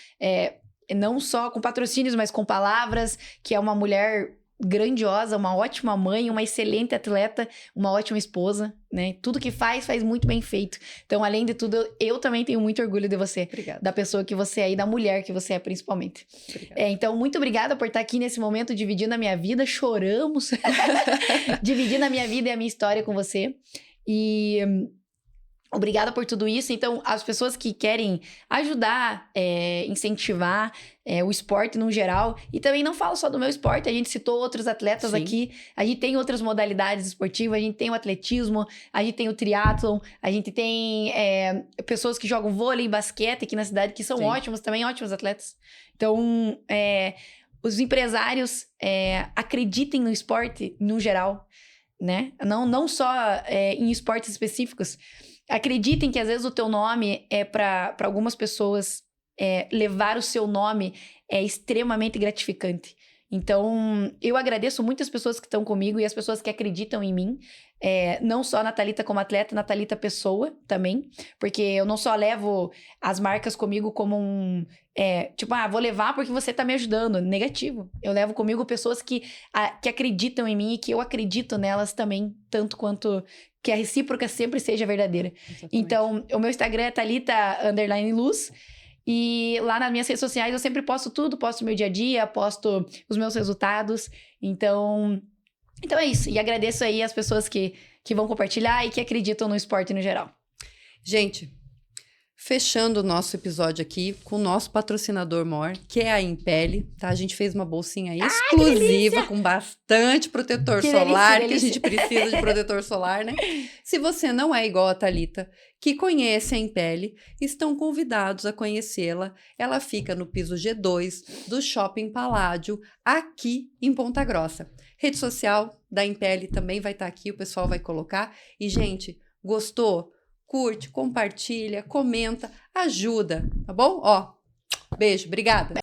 não só com patrocínios, mas com palavras, que é uma mulher grandiosa, uma ótima mãe, uma excelente atleta, uma ótima esposa, né? Tudo que faz muito bem feito. Então, além de tudo, eu também tenho muito orgulho de você. Obrigada. Da pessoa que você é e da mulher que você é, principalmente. Então, muito obrigada por estar aqui nesse momento, dividindo a minha vida. Choramos. Dividindo a minha vida e a minha história com você. E... obrigada por tudo isso. Então, as pessoas que querem ajudar, incentivar o esporte no geral, e também não falo só do meu esporte, a gente citou outros atletas Sim. aqui, a gente tem outras modalidades esportivas, a gente tem o atletismo, a gente tem o triatlon, a gente tem pessoas que jogam vôlei, basquete aqui na cidade, que são Sim. ótimos também, ótimos atletas. Então, os empresários acreditem no esporte no geral, né? Não só em esportes específicos. Acreditem que às vezes o teu nome para algumas pessoas, levar o seu nome é extremamente gratificante. Então, eu agradeço muitas pessoas que estão comigo e as pessoas que acreditam em mim. Não só na Thalita como atleta, na Thalita pessoa também. Porque eu não só levo as marcas comigo como vou levar porque você tá me ajudando. Negativo. Eu levo comigo pessoas que acreditam em mim e que eu acredito nelas também, tanto quanto que a recíproca sempre seja verdadeira. Exatamente. Então, o meu Instagram é Thalita_Luz. E lá nas minhas redes sociais eu sempre posto tudo. Posto meu dia a dia, posto os meus resultados. Então é isso. E agradeço aí as pessoas que vão compartilhar e que acreditam no esporte no geral. Gente, fechando o nosso episódio aqui com o nosso patrocinador maior, que é a Impele, tá? A gente fez uma bolsinha exclusiva com bastante protetor solar, que a gente precisa de protetor solar, né? Se você não é igual a Thalita, que conhece a Impele, estão convidados a conhecê-la. Ela fica no piso G2 do Shopping Paládio, aqui em Ponta Grossa. Rede social da Impele também vai estar aqui, o pessoal vai colocar. E, gente, gostou? Curte, compartilha, comenta, ajuda, tá bom? Ó, beijo, obrigada.